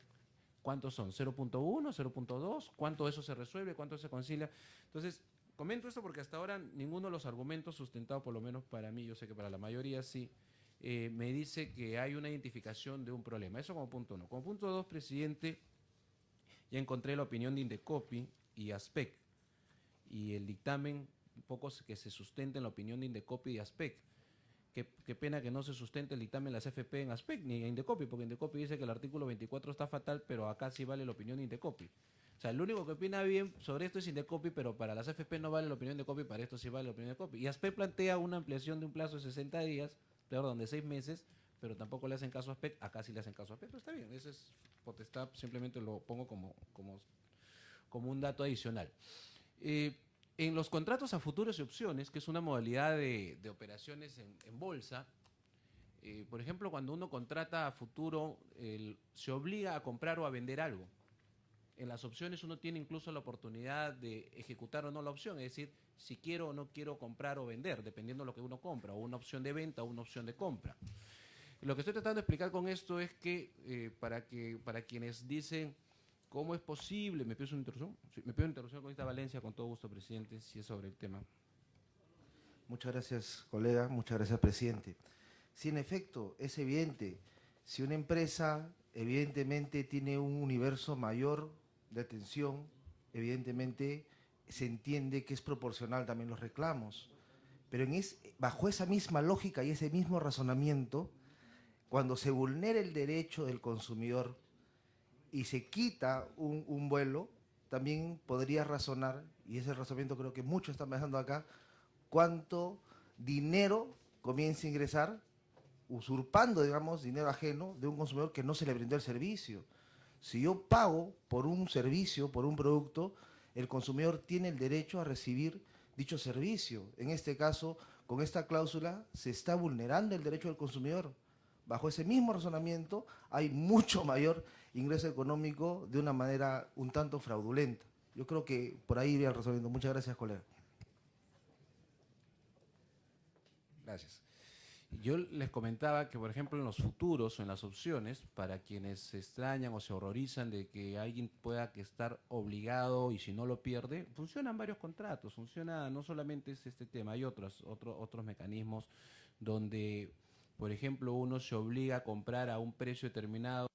¿cuántos son? ¿0.1, 0.2? ¿Cuánto de eso se resuelve? ¿Cuánto se concilia? Entonces, comento esto porque hasta ahora ninguno de los argumentos sustentados, por lo menos para mí, yo sé que para la mayoría sí, me dice que hay una identificación de un problema. Eso como punto 1. Como punto 2, presidente, ya encontré la opinión de Indecopi y ASPEC, y el dictamen un poco que se sustenta en la opinión de Indecopi y ASPEC. Qué pena que no se sustente el dictamen de las FP en ASPEC ni en Indecopi, porque Indecopi dice que el artículo 24 está fatal, pero acá sí vale la opinión de Indecopi. O sea, el único que opina bien sobre esto es Indecopi, pero para las FP no vale la opinión de Indecopi, para esto sí vale la opinión de Indecopi. Y ASPEC plantea una ampliación de un plazo de 60 días, perdón, de 6 meses, pero tampoco le hacen caso a ASPEC, acá sí le hacen caso a ASPEC, pero está bien, ese es potestad, simplemente lo pongo como un dato adicional. En los contratos a futuros y opciones, que es una modalidad de operaciones en bolsa, por ejemplo, cuando uno contrata a futuro, se obliga a comprar o a vender algo. En las opciones uno tiene incluso la oportunidad de ejecutar o no la opción, es decir, si quiero o no quiero comprar o vender, dependiendo de lo que uno compra, o una opción de venta o una opción de compra. Lo que estoy tratando de explicar con esto es que para quienes dicen, ¿cómo es posible? ¿Me pido una interrupción? Sí, me pido una interrupción con esta Valencia, con todo gusto, presidente, si es sobre el tema. Muchas gracias, colega. Muchas gracias, presidente. Sí, en efecto, es evidente. Si una empresa evidentemente tiene un universo mayor de atención, evidentemente se entiende que es proporcional también los reclamos. Pero bajo esa misma lógica y ese mismo razonamiento, cuando se vulnera el derecho del consumidor y se quita un vuelo, también podría razonar, y ese razonamiento creo que muchos están pensando acá, cuánto dinero comienza a ingresar, usurpando, digamos, dinero ajeno de un consumidor que no se le brindó el servicio. Si yo pago por un servicio, por un producto, el consumidor tiene el derecho a recibir dicho servicio. En este caso, con esta cláusula, se está vulnerando el derecho del consumidor. Bajo ese mismo razonamiento, hay mucho mayor ingreso económico de una manera un tanto fraudulenta. Yo creo que por ahí iría el razonamiento. Muchas gracias, colega. Gracias. Yo les comentaba que, por ejemplo, en los futuros o en las opciones, para quienes se extrañan o se horrorizan de que alguien pueda estar obligado y si no lo pierde, funcionan varios contratos, funciona no solamente es este tema, hay otros mecanismos donde, por ejemplo, uno se obliga a comprar a un precio determinado.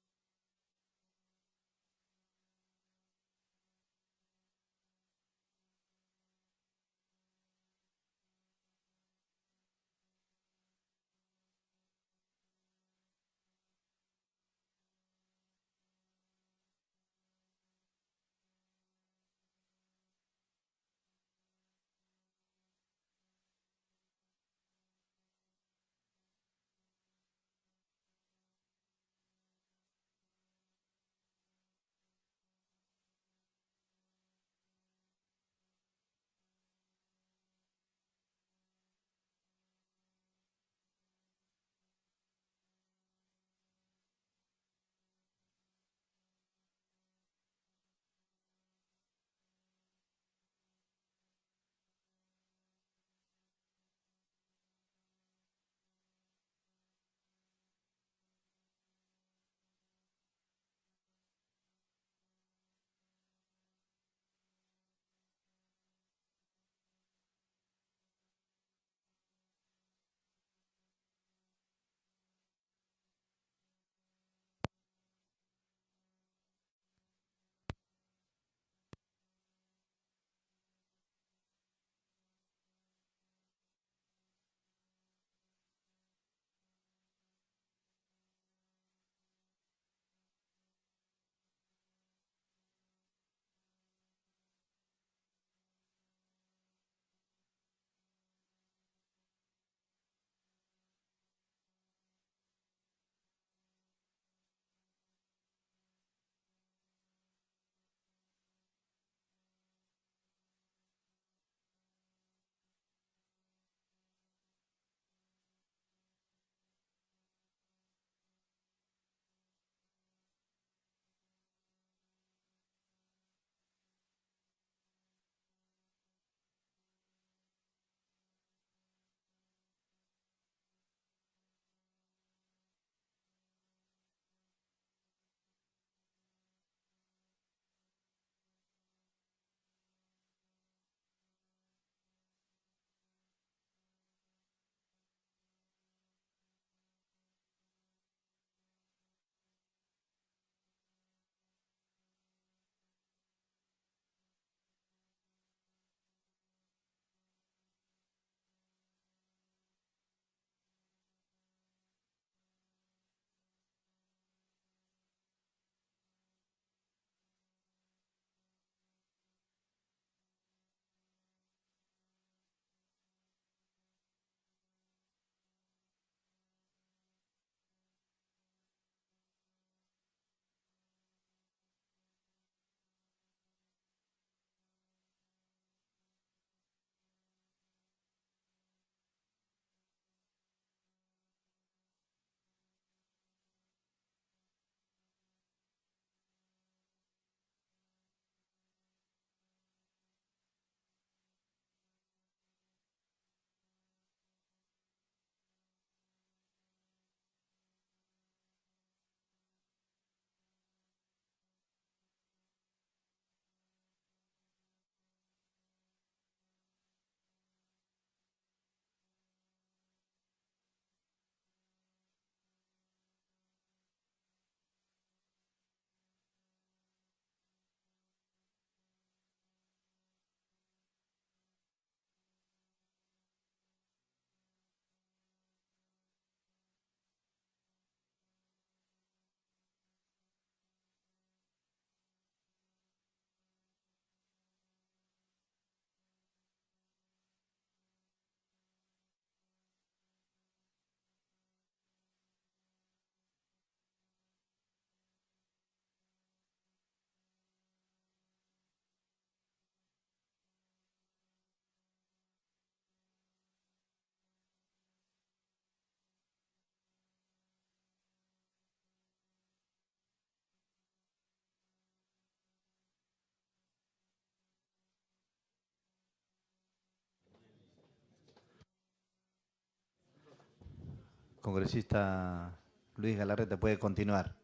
Congresista Luis Galarreta, puede continuar.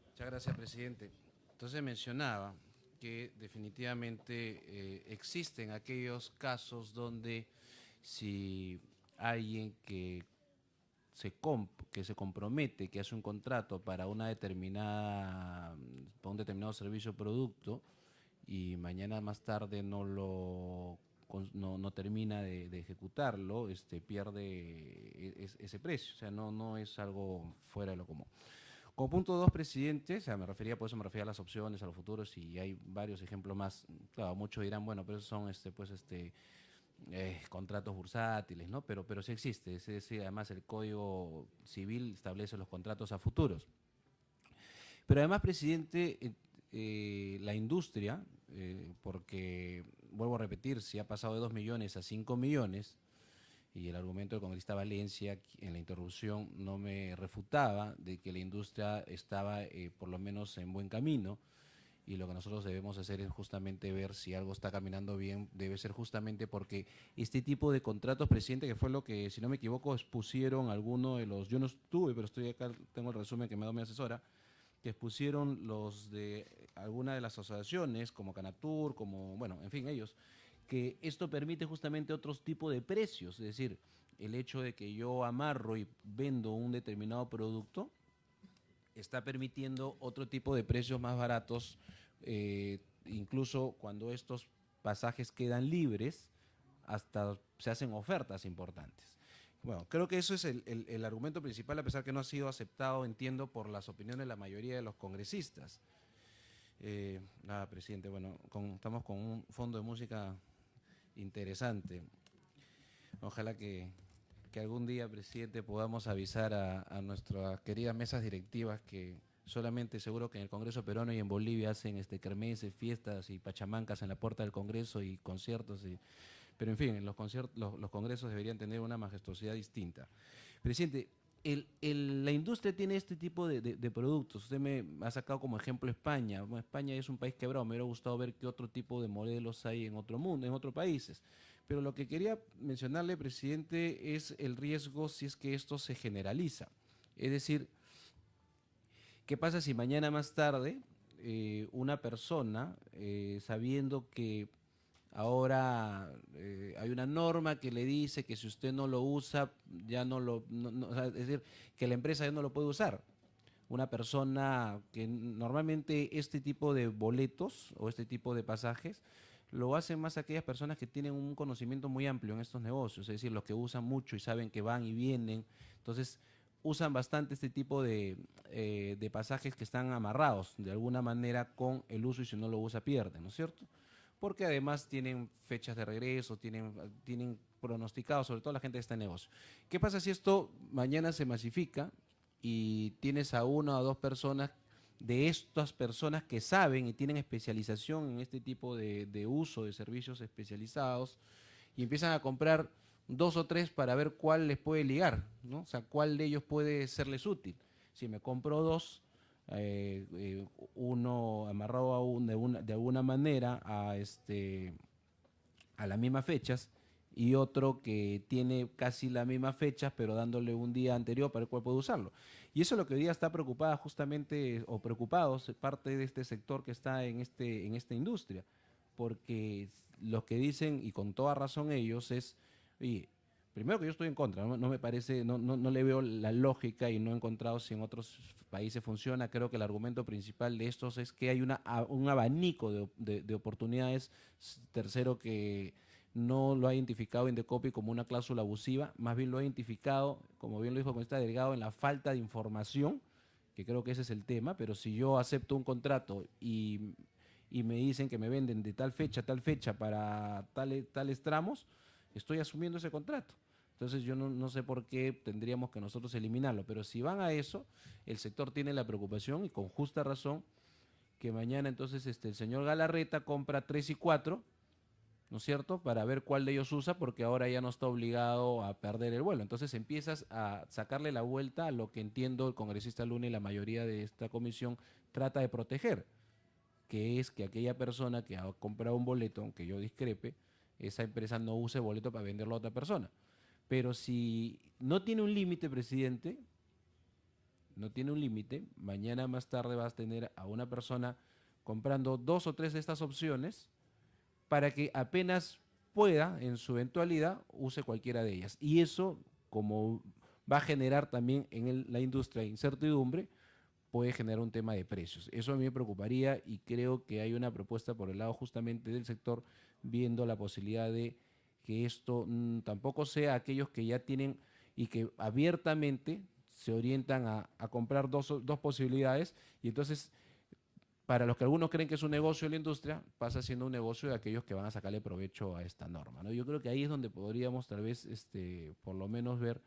Muchas gracias, presidente. Entonces mencionaba que definitivamente existen aquellos casos donde si alguien que se compromete, que hace un contrato para un determinado servicio o producto y mañana más tarde no termina de ejecutarlo, pierde ese precio. O sea, no es algo fuera de lo común. Como punto 2, presidente, o sea, por eso me refería a las opciones, a los futuros, y hay varios ejemplos más. Claro, muchos dirán, bueno, pero esos son contratos bursátiles, ¿no? Pero sí existe. Además, el Código Civil establece los contratos a futuros. Pero además, presidente, la industria, porque, vuelvo a repetir, si ha pasado de 2 millones a 5 millones, y el argumento del congresista Valencia en la interrupción no me refutaba de que la industria estaba por lo menos en buen camino, y lo que nosotros debemos hacer es justamente ver si algo está caminando bien. Debe ser justamente porque este tipo de contratos, presidente, que fue lo que, si no me equivoco, expusieron algunos de los, yo no estuve, pero estoy acá, tengo el resumen que me ha dado mi asesora, que expusieron los de alguna de las asociaciones, como Canatur, como, bueno, en fin, ellos, que esto permite justamente otros tipos de precios, es decir, el hecho de que yo amarro y vendo un determinado producto está permitiendo otro tipo de precios más baratos, incluso cuando estos pasajes quedan libres, hasta se hacen ofertas importantes. Bueno, creo que eso es el argumento principal, a pesar que no ha sido aceptado, entiendo, por las opiniones de la mayoría de los congresistas. Nada, presidente, bueno, estamos con un fondo de música interesante. Ojalá que algún día, presidente, podamos avisar a nuestras queridas mesas directivas que solamente seguro que en el Congreso peruano y en Bolivia hacen kermeses, fiestas y pachamancas en la puerta del Congreso y conciertos. Pero en fin, los congresos deberían tener una majestuosidad distinta. Presidente, la industria tiene este tipo de productos. Usted me ha sacado como ejemplo España. Bueno, España es un país quebrado. Me hubiera gustado ver qué otro tipo de modelos hay en otro mundo, en otros países. Pero lo que quería mencionarle, presidente, es el riesgo si es que esto se generaliza. Es decir, ¿qué pasa si mañana más tarde una persona, sabiendo que ahora hay una norma que le dice que si usted no lo usa, ya o sea, es decir, que la empresa ya no lo puede usar? Una persona que normalmente este tipo de boletos o este tipo de pasajes lo hacen más aquellas personas que tienen un conocimiento muy amplio en estos negocios, es decir, los que usan mucho y saben que van y vienen. Entonces, usan bastante este tipo de pasajes que están amarrados de alguna manera con el uso, y si no lo usa pierden, ¿no es cierto? Porque además tienen fechas de regreso, tienen pronosticados, sobre todo la gente de este negocio. ¿Qué pasa si esto mañana se masifica y tienes a una o dos personas de estas personas que saben y tienen especialización en este tipo de uso de servicios especializados, y empiezan a comprar 2 o 3 para ver cuál les puede ligar, ¿no? O sea, cuál de ellos puede serles útil? Si me compro 2, uno amarrado de alguna manera a las mismas fechas, y otro que tiene casi las mismas fechas, pero dándole un día anterior para el cual puede usarlo. Y eso es lo que hoy día está preocupada justamente, o preocupados, parte de este sector que está en esta industria, porque los que dicen, y con toda razón ellos, es, oye, primero que yo estoy en contra, no me parece, no le veo la lógica, y no he encontrado si en otros países funciona. Creo que el argumento principal de estos es que hay un abanico de oportunidades. Tercero, que no lo ha identificado Indecopi como una cláusula abusiva, más bien lo ha identificado, como bien lo dijo el congresista Delgado, en la falta de información, que creo que ese es el tema. Pero si yo acepto un contrato y me dicen que me venden de tal fecha a tal fecha para tales tramos, estoy asumiendo ese contrato. Entonces yo no sé por qué tendríamos que nosotros eliminarlo. Pero si van a eso, el sector tiene la preocupación, y con justa razón, que mañana entonces el señor Galarreta compra 3 y 4, ¿no es cierto?, para ver cuál de ellos usa, porque ahora ya no está obligado a perder el vuelo. Entonces empiezas a sacarle la vuelta a lo que entiendo el congresista Luna y la mayoría de esta comisión trata de proteger, que es que aquella persona que ha comprado un boleto, aunque yo discrepe, esa empresa no use boleto para venderlo a otra persona. Pero si no tiene un límite, presidente, no tiene un límite, mañana más tarde vas a tener a una persona comprando 2 o 3 de estas opciones para que apenas pueda, en su eventualidad, use cualquiera de ellas. Y eso, como va a generar también en la industria incertidumbre, puede generar un tema de precios. Eso a mí me preocuparía y creo que hay una propuesta por el lado justamente del sector viendo la posibilidad de que esto tampoco sea aquellos que ya tienen y que abiertamente se orientan a comprar dos posibilidades y entonces para los que algunos creen que es un negocio de la industria, pasa siendo un negocio de aquellos que van a sacarle provecho a esta norma, ¿no? Yo creo que ahí es donde podríamos tal vez por lo menos ver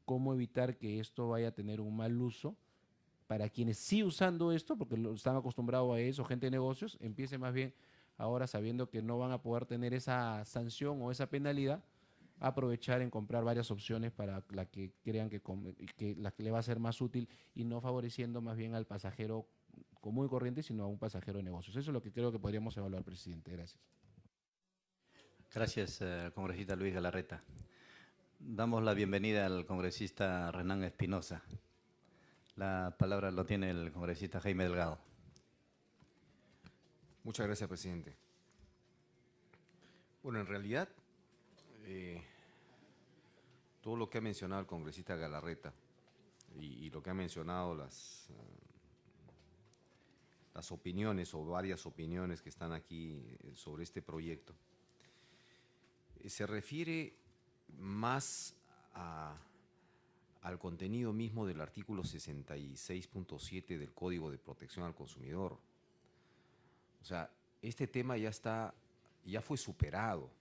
cómo evitar que esto vaya a tener un mal uso para quienes sí usando esto, porque están acostumbrados a eso, gente de negocios, empiece más bien ahora sabiendo que no van a poder tener esa sanción o esa penalidad, aprovechar en comprar varias opciones para la que crean que la que le va a ser más útil y no favoreciendo más bien al pasajero común y corriente, sino a un pasajero de negocios. Eso es lo que creo que podríamos evaluar, presidente. Gracias. Gracias, congresista Luis Galarreta. Damos la bienvenida al congresista Renan Espinosa. La palabra lo tiene el congresista Jaime Delgado. Muchas gracias, presidente. Bueno, en realidad, todo lo que ha mencionado el congresista Galarreta y lo que ha mencionado las opiniones o varias opiniones que están aquí sobre este proyecto, se refiere más al contenido mismo del artículo 66.7 del Código de Protección al Consumidor. O sea, este tema ya fue superado.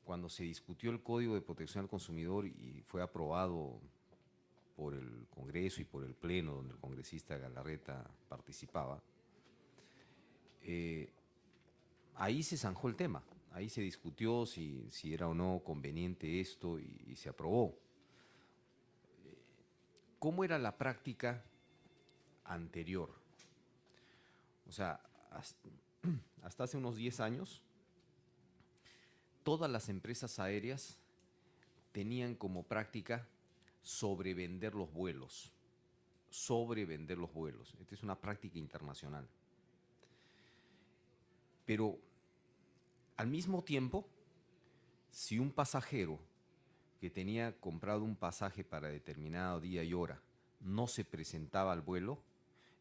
Cuando se discutió el Código de Protección al Consumidor y fue aprobado por el Congreso y por el Pleno, donde el congresista Galarreta participaba, ahí se zanjó el tema, ahí se discutió si era o no conveniente esto y se aprobó. ¿Cómo era la práctica anterior? O sea, hasta hace unos 10 años, todas las empresas aéreas tenían como práctica sobrevender los vuelos. Sobrevender los vuelos. Esta es una práctica internacional. Pero al mismo tiempo, si un pasajero que tenía comprado un pasaje para determinado día y hora no se presentaba al vuelo,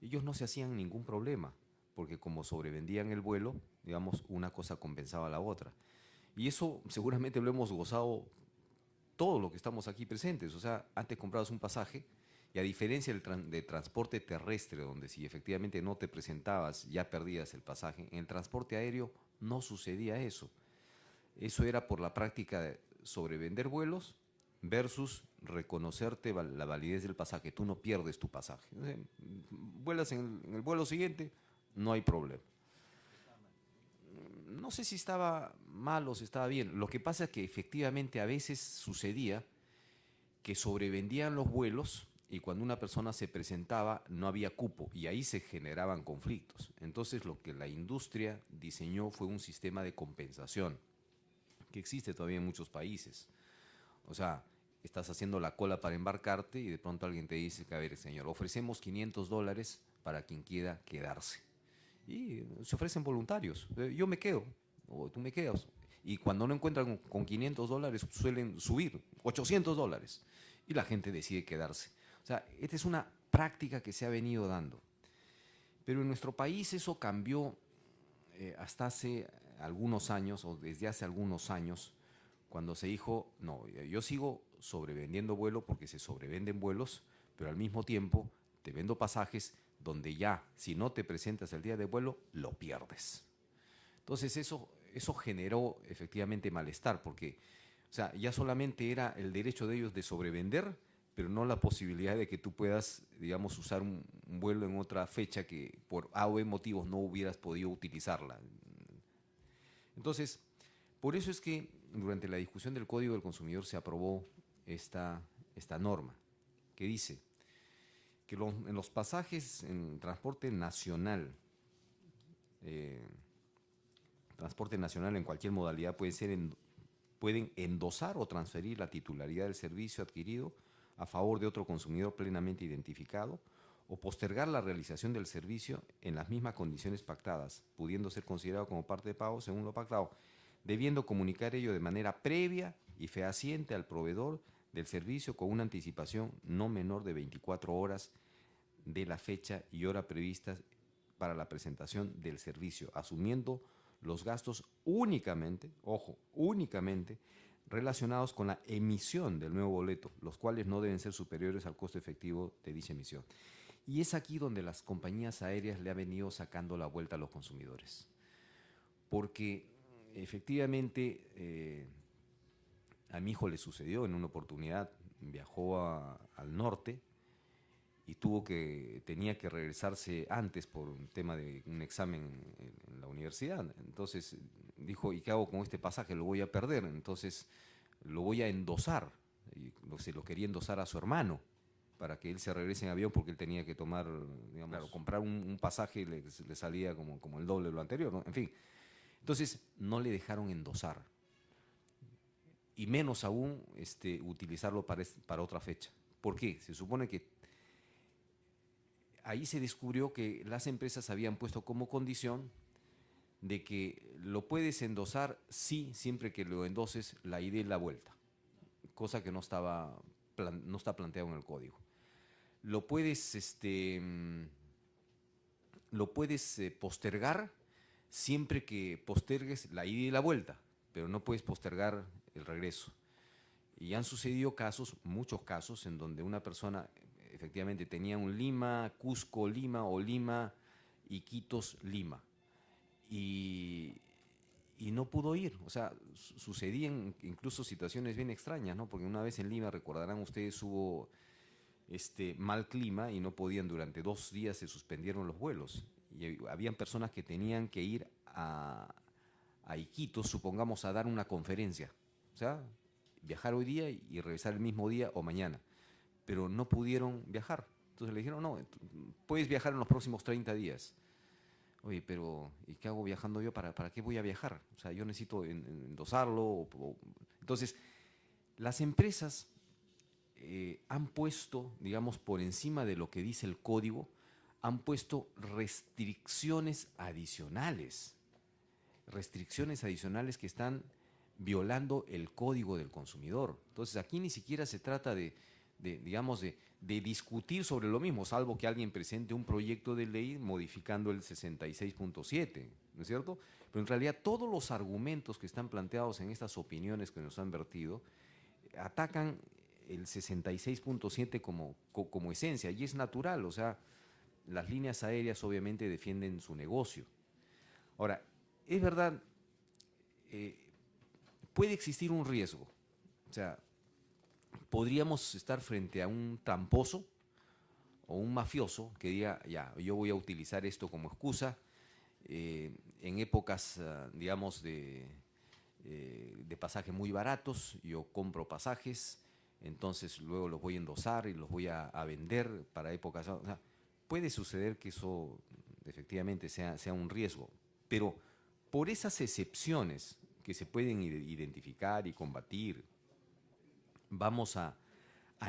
ellos no se hacían ningún problema, porque como sobrevendían el vuelo, digamos, una cosa compensaba a la otra. Y eso seguramente lo hemos gozado todos los que estamos aquí presentes. O sea, antes comprabas un pasaje y a diferencia de transporte terrestre, donde si efectivamente no te presentabas ya perdías el pasaje, en el transporte aéreo no sucedía eso. Eso era por la práctica de sobrevender vuelos versus reconocerte la validez del pasaje. Tú no pierdes tu pasaje. Vuelas en el vuelo siguiente, no hay problema. No sé si estaba mal o si estaba bien. Lo que pasa es que efectivamente a veces sucedía que sobrevendían los vuelos y cuando una persona se presentaba no había cupo y ahí se generaban conflictos. Entonces lo que la industria diseñó fue un sistema de compensación que existe todavía en muchos países. O sea, estás haciendo la cola para embarcarte y de pronto alguien te dice que, a ver, señor, ofrecemos $500 para quien quiera quedarse. Y se ofrecen voluntarios. Yo me quedo, o tú me quedas. Y cuando no encuentran con $500 suelen subir $800 y la gente decide quedarse. O sea, esta es una práctica que se ha venido dando. Pero en nuestro país eso cambió hasta hace algunos años, o desde hace algunos años, cuando se dijo, no, yo sigo sobrevendiendo vuelos porque se sobrevenden vuelos, pero al mismo tiempo te vendo pasajes donde ya, si no te presentas el día de vuelo, lo pierdes. Entonces eso generó efectivamente malestar, porque o sea, ya solamente era el derecho de ellos de sobrevender, pero no la posibilidad de que tú puedas, digamos, usar un vuelo en otra fecha que por A o B motivos no hubieras podido utilizarla. Entonces, por eso es que durante la discusión del Código del Consumidor se aprobó esta norma, que dice que en los pasajes en transporte nacional en cualquier modalidad, puede ser en pueden endosar o transferir la titularidad del servicio adquirido a favor de otro consumidor plenamente identificado o postergar la realización del servicio en las mismas condiciones pactadas, pudiendo ser considerado como parte de pago según lo pactado, debiendo comunicar ello de manera previa y fehaciente al proveedor del servicio con una anticipación no menor de 24 horas de la fecha y hora previstas para la presentación del servicio, asumiendo los gastos únicamente, ojo, únicamente, relacionados con la emisión del nuevo boleto, los cuales no deben ser superiores al costo efectivo de dicha emisión. Y es aquí donde las compañías aéreas le han venido sacando la vuelta a los consumidores. Porque efectivamente a mi hijo le sucedió en una oportunidad, viajó al norte y tenía que regresarse antes por un tema de un examen en la universidad. Entonces dijo, ¿y qué hago con este pasaje? Lo voy a perder, entonces lo voy a endosar. Y se lo quería endosar a su hermano para que él se regrese en avión porque él tenía que tomar, digamos, claro, comprar un pasaje le salía como el doble de lo anterior, ¿no? En fin, entonces no le dejaron endosar y menos aún utilizarlo para otra fecha. ¿Por qué? Se supone que ahí se descubrió que las empresas habían puesto como condición de que lo puedes endosar siempre que lo endoses la ida y la vuelta, cosa que no está planteado en el código. Lo puedes postergar siempre que postergues la ida y la vuelta, pero no puedes postergar el regreso. Y han sucedido casos, muchos casos, en donde una persona efectivamente tenía un Lima, Cusco, Lima o Lima, Iquitos, Lima. Y no pudo ir. O sea, sucedían incluso situaciones bien extrañas, ¿no? Porque una vez en Lima, recordarán ustedes, hubo mal clima y no podían, durante 2 días se suspendieron los vuelos. Y habían personas que tenían que ir a Iquitos, supongamos, a dar una conferencia. O sea, viajar hoy día y regresar el mismo día o mañana. Pero no pudieron viajar. Entonces le dijeron, no, puedes viajar en los próximos 30 días. Oye, pero ¿y qué hago viajando yo? ¿Para qué voy a viajar? O sea, yo necesito endosarlo. Entonces, las empresas han puesto, digamos, por encima de lo que dice el código, han puesto restricciones adicionales que están violando el código del consumidor. Entonces, aquí ni siquiera se trata de discutir sobre lo mismo, salvo que alguien presente un proyecto de ley modificando el 66.7, ¿no es cierto? Pero en realidad todos los argumentos que están planteados en estas opiniones que nos han vertido atacan el 66.7 como esencia, y es natural. O sea, las líneas aéreas obviamente defienden su negocio. Ahora, es verdad, puede existir un riesgo. O sea, podríamos estar frente a un tramposo o un mafioso que diga, ya, yo voy a utilizar esto como excusa en épocas, digamos, de pasajes muy baratos. Yo compro pasajes, entonces luego los voy a endosar y los voy a vender para épocas. O sea, puede suceder que eso efectivamente sea un riesgo, pero por esas excepciones que se pueden identificar y combatir, vamos a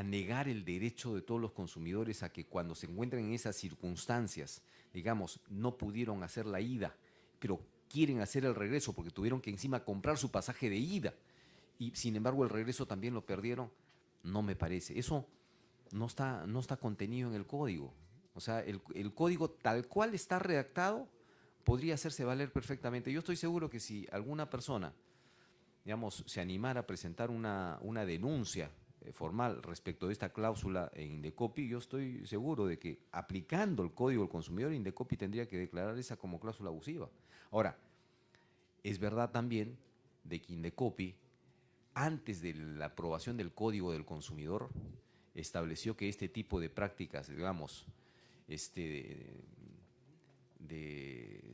negar el derecho de todos los consumidores a que cuando se encuentran en esas circunstancias, digamos, no pudieron hacer la ida, pero quieren hacer el regreso porque tuvieron que encima comprar su pasaje de ida y sin embargo el regreso también lo perdieron. No me parece. Eso no está contenido en el código. O sea, el código tal cual está redactado podría hacerse valer perfectamente. Yo estoy seguro que si alguna persona, digamos, se animara a presentar una denuncia formal respecto de esta cláusula en Indecopi, yo estoy seguro de que aplicando el Código del Consumidor, Indecopi tendría que declarar esa como cláusula abusiva. Ahora, es verdad también de que Indecopi, antes de la aprobación del Código del Consumidor, estableció que este tipo de prácticas, digamos,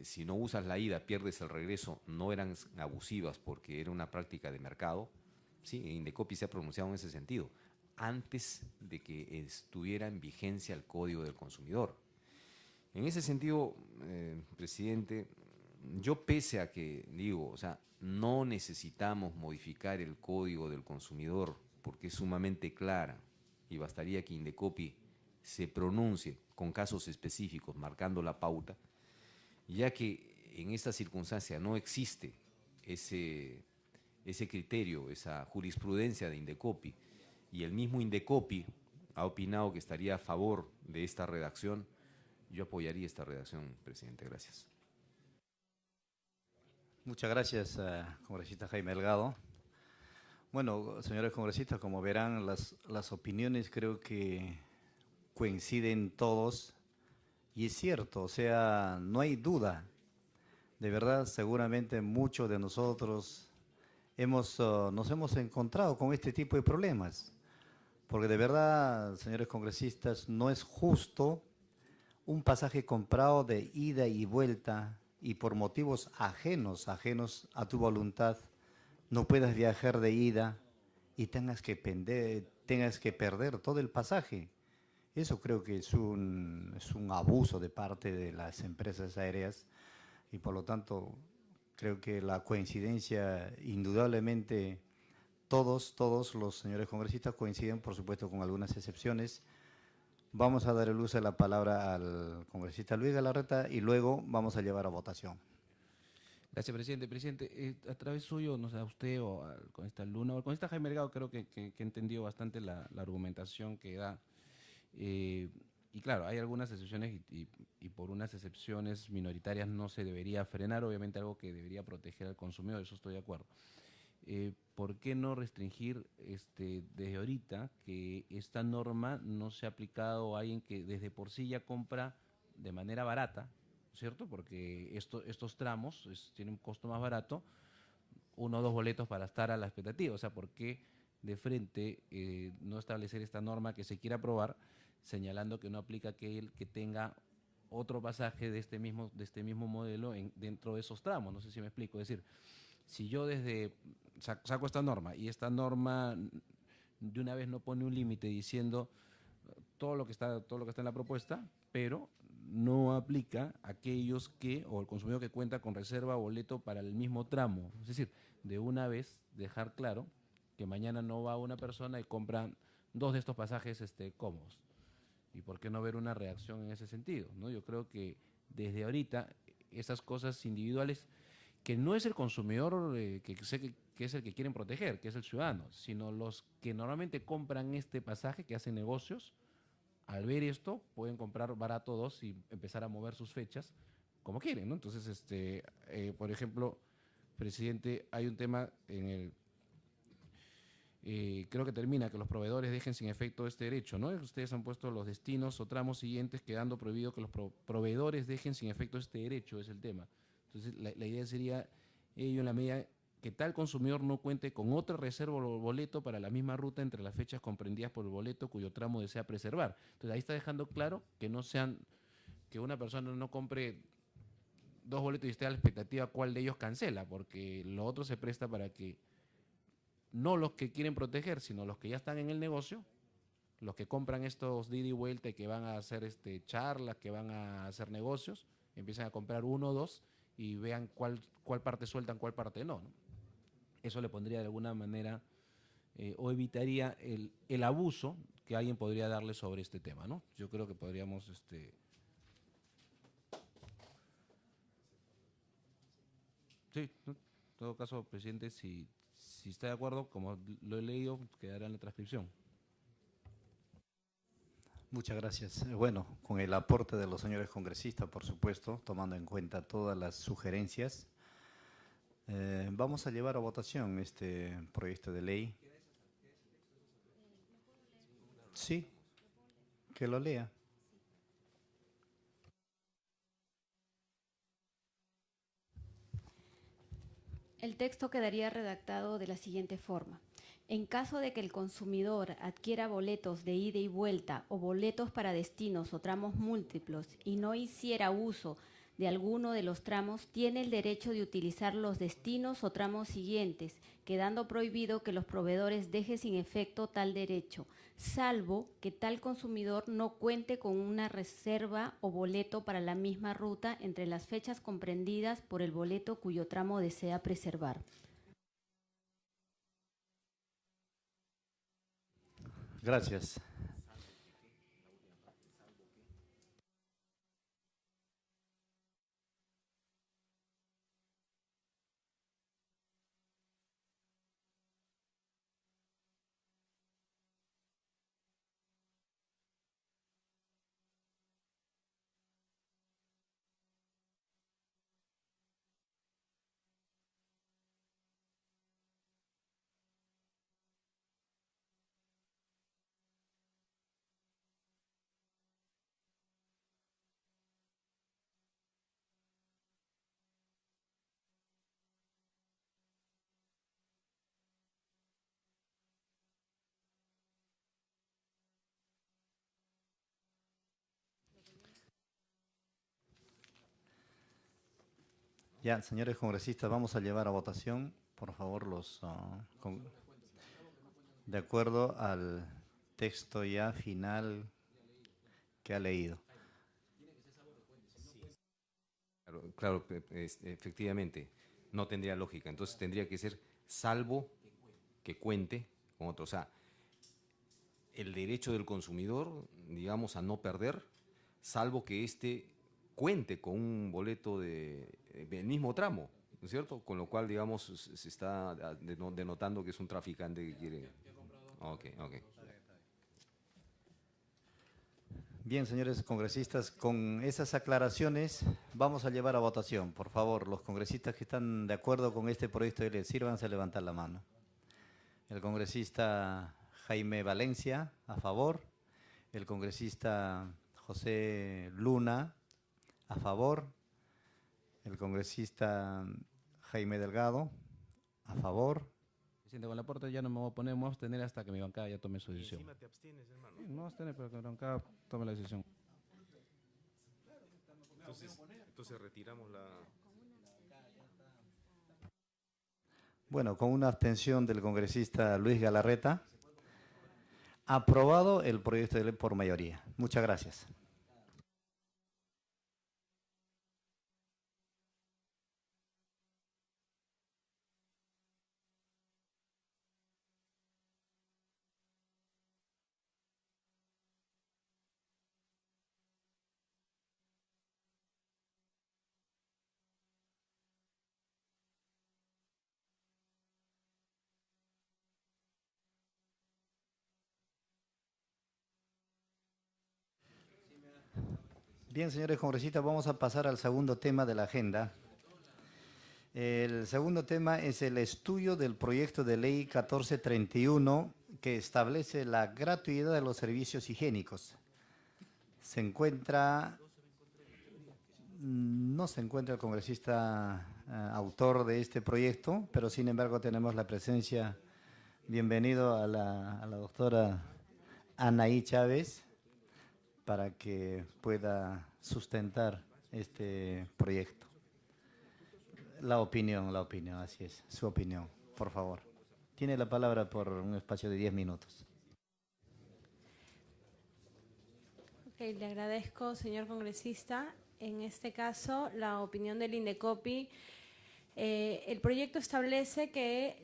si no usas la ida, pierdes el regreso, no eran abusivas porque era una práctica de mercado. Sí, Indecopi se ha pronunciado en ese sentido, antes de que estuviera en vigencia el Código del Consumidor. En ese sentido, presidente, yo pese a que, digo, o sea, no necesitamos modificar el Código del Consumidor porque es sumamente clara y bastaría que Indecopi se pronuncie con casos específicos marcando la pauta, ya que en esta circunstancia no existe ese criterio, esa jurisprudencia de Indecopi, y el mismo Indecopi ha opinado que estaría a favor de esta redacción, yo apoyaría esta redacción, presidente. Gracias. Muchas gracias, congresista Jaime Delgado. Bueno, señores congresistas, como verán, las opiniones creo que coinciden todos, y es cierto, o sea, no hay duda. De verdad, seguramente muchos de nosotros nos hemos encontrado con este tipo de problemas, porque de verdad, señores congresistas, no es justo un pasaje comprado de ida y vuelta y por motivos ajenos a tu voluntad, no puedas viajar de ida y tengas que perder todo el pasaje. Eso creo que es un abuso de parte de las empresas aéreas, y por lo tanto creo que la coincidencia, indudablemente, todos los señores congresistas coinciden, por supuesto con algunas excepciones. Vamos a dar el uso de la palabra al congresista Luis Galarreta y luego vamos a llevar a votación. Gracias, presidente. Presidente, a través suyo, no sé, a usted o al congresista Luna o al congresista Jaime Delgado, creo que he entendido bastante la argumentación que da. Y claro, hay algunas excepciones y por unas excepciones minoritarias no se debería frenar, obviamente algo que debería proteger al consumidor, eso estoy de acuerdo. ¿Por qué no restringir desde ahorita que esta norma no sea aplicada a alguien que desde por sí ya compra de manera barata, ¿cierto? Porque estos tramos tienen un costo más barato, 1 o 2 boletos para estar a la expectativa. O sea, ¿por qué de frente no establecer esta norma que se quiera aprobar, señalando que no aplica aquel que tenga otro pasaje de este mismo modelo dentro de esos tramos? No sé si me explico. Es decir, si yo saco esta norma y esta norma de una vez no pone un límite diciendo todo lo que está en la propuesta, pero no aplica a aquellos o el consumidor que cuenta con reserva o boleto para el mismo tramo. Es decir, de una vez dejar claro que mañana no va una persona y compra 2 de estos pasajes cómodos. ¿Y por qué no ver una reacción en ese sentido, ¿no? Yo creo que desde ahorita esas cosas individuales, que no es el consumidor que es el que quieren proteger, que es el ciudadano, sino los que normalmente compran este pasaje, que hacen negocios, al ver esto pueden comprar barato 2 y empezar a mover sus fechas como quieren, ¿no? Entonces, por ejemplo, presidente, hay un tema en el creo que termina que los proveedores dejen sin efecto este derecho, ¿no? Ustedes han puesto los destinos o tramos siguientes, quedando prohibido que los proveedores dejen sin efecto este derecho, es el tema. Entonces, la idea sería ello en la medida que tal consumidor no cuente con otra reserva o boleto para la misma ruta entre las fechas comprendidas por el boleto cuyo tramo desea preservar. Entonces, ahí está dejando claro que que una persona no compre 2 boletos y esté a la expectativa cuál de ellos cancela, porque lo otro se presta para que no los que quieren proteger, sino los que ya están en el negocio, los que compran estos de ida y vuelta y que van a hacer charlas, que van a hacer negocios, empiezan a comprar 1 o 2 y vean cuál parte sueltan, cuál parte no, ¿no? Eso le pondría de alguna manera o evitaría el abuso que alguien podría darle sobre este tema, ¿no? Yo creo que podríamos sí, ¿no? En todo caso, presidente, si está de acuerdo, como lo he leído, quedará en la transcripción. Muchas gracias. Bueno, con el aporte de los señores congresistas, por supuesto, tomando en cuenta todas las sugerencias, vamos a llevar a votación este proyecto de ley. Sí, que lo lea. El texto quedaría redactado de la siguiente forma. En caso de que el consumidor adquiera boletos de ida y vuelta o boletos para destinos o tramos múltiplos y no hiciera uso de alguno de los tramos, tiene el derecho de utilizar los destinos o tramos siguientes quedando prohibido que los proveedores dejen sin efecto tal derecho, salvo que tal consumidor no cuente con una reserva o boleto para la misma ruta entre las fechas comprendidas por el boleto cuyo tramo desea preservar. Gracias. Ya, señores congresistas, vamos a llevar a votación, por favor, de acuerdo al texto ya final que ha leído. Claro, efectivamente, no tendría lógica. Entonces tendría que ser salvo que cuente con otro. O sea, el derecho del consumidor, digamos, a no perder, salvo que éste cuente con un boleto del mismo tramo, ¿no es cierto? Con lo cual, digamos, se está denotando que es un traficante que quiere... Ok. Bien, señores congresistas, con esas aclaraciones vamos a llevar a votación. Por favor, los congresistas que están de acuerdo con este proyecto de ley, sírvanse a levantar la mano. El congresista Jaime Valencia, a favor. El congresista José Luna, a favor. El congresista Jaime Delgado, a favor. Presidente, con la puerta ya no me voy a poner, me voy a abstener hasta que mi bancada ya tome su decisión. Encima te abstienes, hermano. Sí, no voy a abstener, pero que mi bancada tome la decisión. Entonces retiramos la... Bueno, con una abstención del congresista Luis Galarreta, aprobado el proyecto de ley por mayoría. Muchas gracias. Bien, señores congresistas, vamos a pasar al segundo tema de la agenda. El segundo tema es el estudio del proyecto de ley 1431 que establece la gratuidad de los servicios higiénicos. No se encuentra el congresista autor de este proyecto, pero sin embargo tenemos la presencia, bienvenido a la doctora Anaí Chávez, para que pueda sustentar este proyecto. La opinión, así es, su opinión, por favor. Tiene la palabra por un espacio de 10 minutos. Ok, le agradezco, señor congresista. En este caso, la opinión del INDECOPI. El proyecto establece que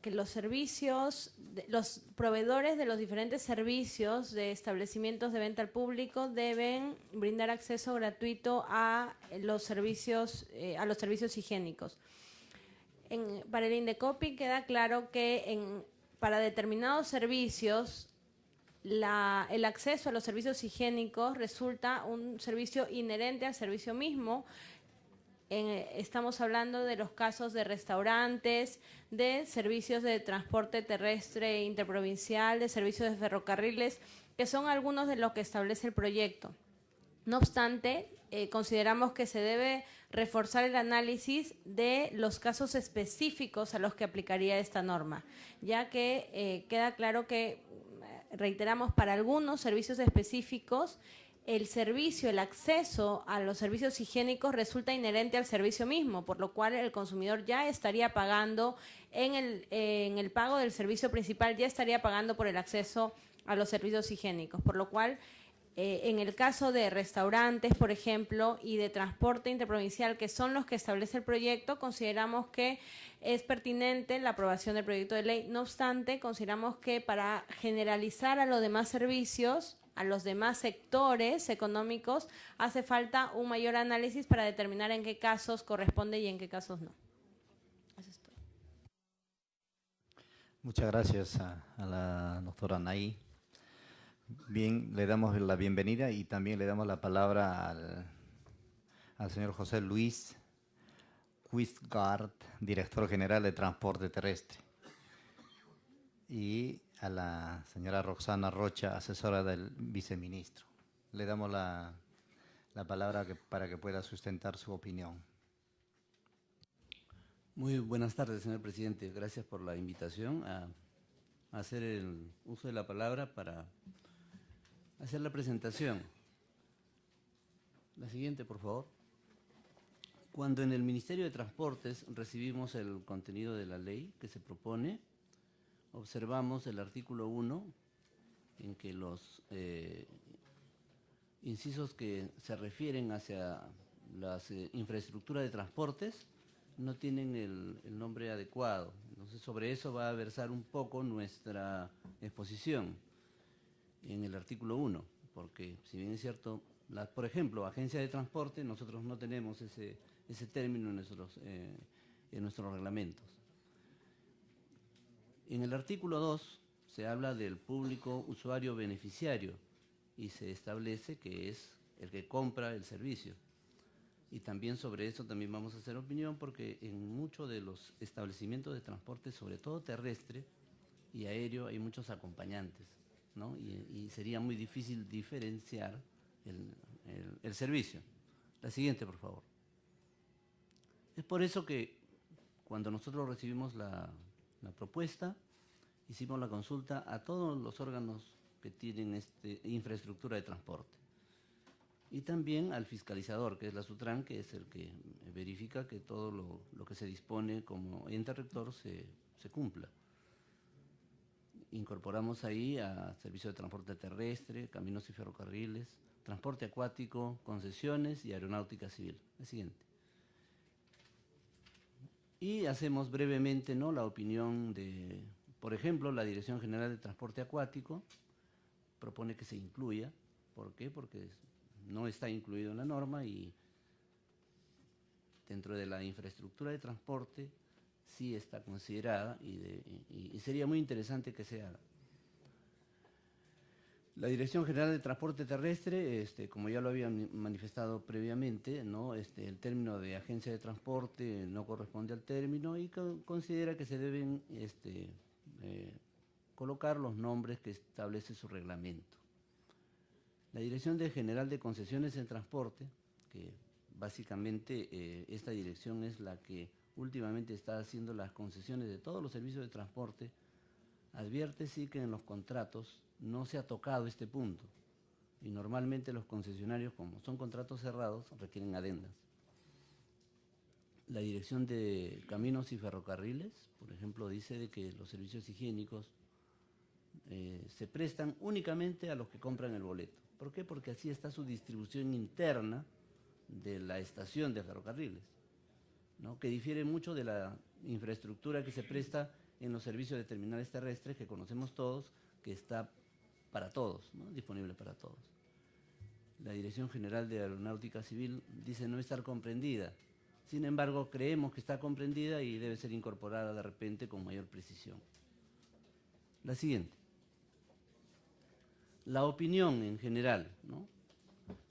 los proveedores de los diferentes servicios de establecimientos de venta al público deben brindar acceso gratuito a los servicios higiénicos. Para el INDECOPI queda claro que para determinados servicios el acceso a los servicios higiénicos resulta un servicio inherente al servicio mismo. Estamos hablando de los casos de restaurantes, de servicios de transporte terrestre interprovincial, de servicios de ferrocarriles, que son algunos de los que establece el proyecto. No obstante, consideramos que se debe reforzar el análisis de los casos específicos a los que aplicaría esta norma, ya que queda claro que, reiteramos, para algunos servicios específicos, el acceso a los servicios higiénicos resulta inherente al servicio mismo, por lo cual el consumidor ya estaría pagando en el pago del servicio principal ya estaría pagando por el acceso a los servicios higiénicos, por lo cual en el caso de restaurantes, por ejemplo, y de transporte interprovincial, que son los que establece el proyecto, consideramos que es pertinente la aprobación del proyecto de ley. No obstante, consideramos que para generalizar a los demás servicios, a los demás sectores económicos, hace falta un mayor análisis para determinar en qué casos corresponde y en qué casos no. Eso es todo. Muchas gracias a la doctora Anaí. Bien, le damos la bienvenida y también le damos la palabra al señor José Luis Quistgaard, director general de Transporte Terrestre, y a la señora Roxana Rocha, asesora del viceministro. Le damos la palabra para que pueda sustentar su opinión. Muy buenas tardes, señor presidente. Gracias por la invitación a hacer el uso de la palabra para hacer la presentación. La siguiente, por favor. Cuando en el Ministerio de Transportes recibimos el contenido de la ley que se propone, observamos el artículo 1, en que los incisos que se refieren hacia las infraestructuras de transportes no tienen el nombre adecuado. Entonces, sobre eso va a versar un poco nuestra exposición en el artículo 1, porque si bien es cierto, por ejemplo, agencia de transporte, nosotros no tenemos ese término en nuestros reglamentos. En el artículo 2 se habla del público usuario beneficiario y se establece que es el que compra el servicio. Y también sobre eso también vamos a hacer opinión, porque en muchos de los establecimientos de transporte, sobre todo terrestre y aéreo, hay muchos acompañantes, ¿no? Y sería muy difícil diferenciar el servicio. La siguiente, por favor. Es por eso que cuando nosotros recibimos la propuesta, hicimos la consulta a todos los órganos que tienen infraestructura de transporte. Y también al fiscalizador, que es la SUTRAN, que es el que verifica que todo lo que se dispone como ente rector se cumpla. Incorporamos ahí a servicio de transporte terrestre, caminos y ferrocarriles, transporte acuático, concesiones y aeronáutica civil. El siguiente. Y hacemos brevemente, ¿no?, la opinión de, por ejemplo, la Dirección General de Transporte Acuático propone que se incluya. ¿Por qué? Porque no está incluido en la norma y dentro de la infraestructura de transporte sí está considerada y sería muy interesante que se haga. La Dirección General de Transporte Terrestre, como ya lo había manifestado previamente, ¿no?, el término de agencia de transporte no corresponde al término y considera que se deben colocar los nombres que establece su reglamento. La Dirección General de Concesiones en Transporte, que básicamente esta dirección es la que últimamente está haciendo las concesiones de todos los servicios de transporte, advierte sí que en los contratos no se ha tocado este punto y normalmente los concesionarios, como son contratos cerrados, requieren adendas. La Dirección de Caminos y Ferrocarriles, por ejemplo, dice de que los servicios higiénicos se prestan únicamente a los que compran el boleto. ¿Por qué? Porque así está su distribución interna de la estación de ferrocarriles, ¿no?, que difiere mucho de la infraestructura que se presta en los servicios de terminales terrestres que conocemos todos, que está para todos, ¿no?, disponible para todos. La Dirección General de Aeronáutica Civil dice no estar comprendida. Sin embargo, creemos que está comprendida y debe ser incorporada de repente con mayor precisión. La siguiente. La opinión en general, ¿no?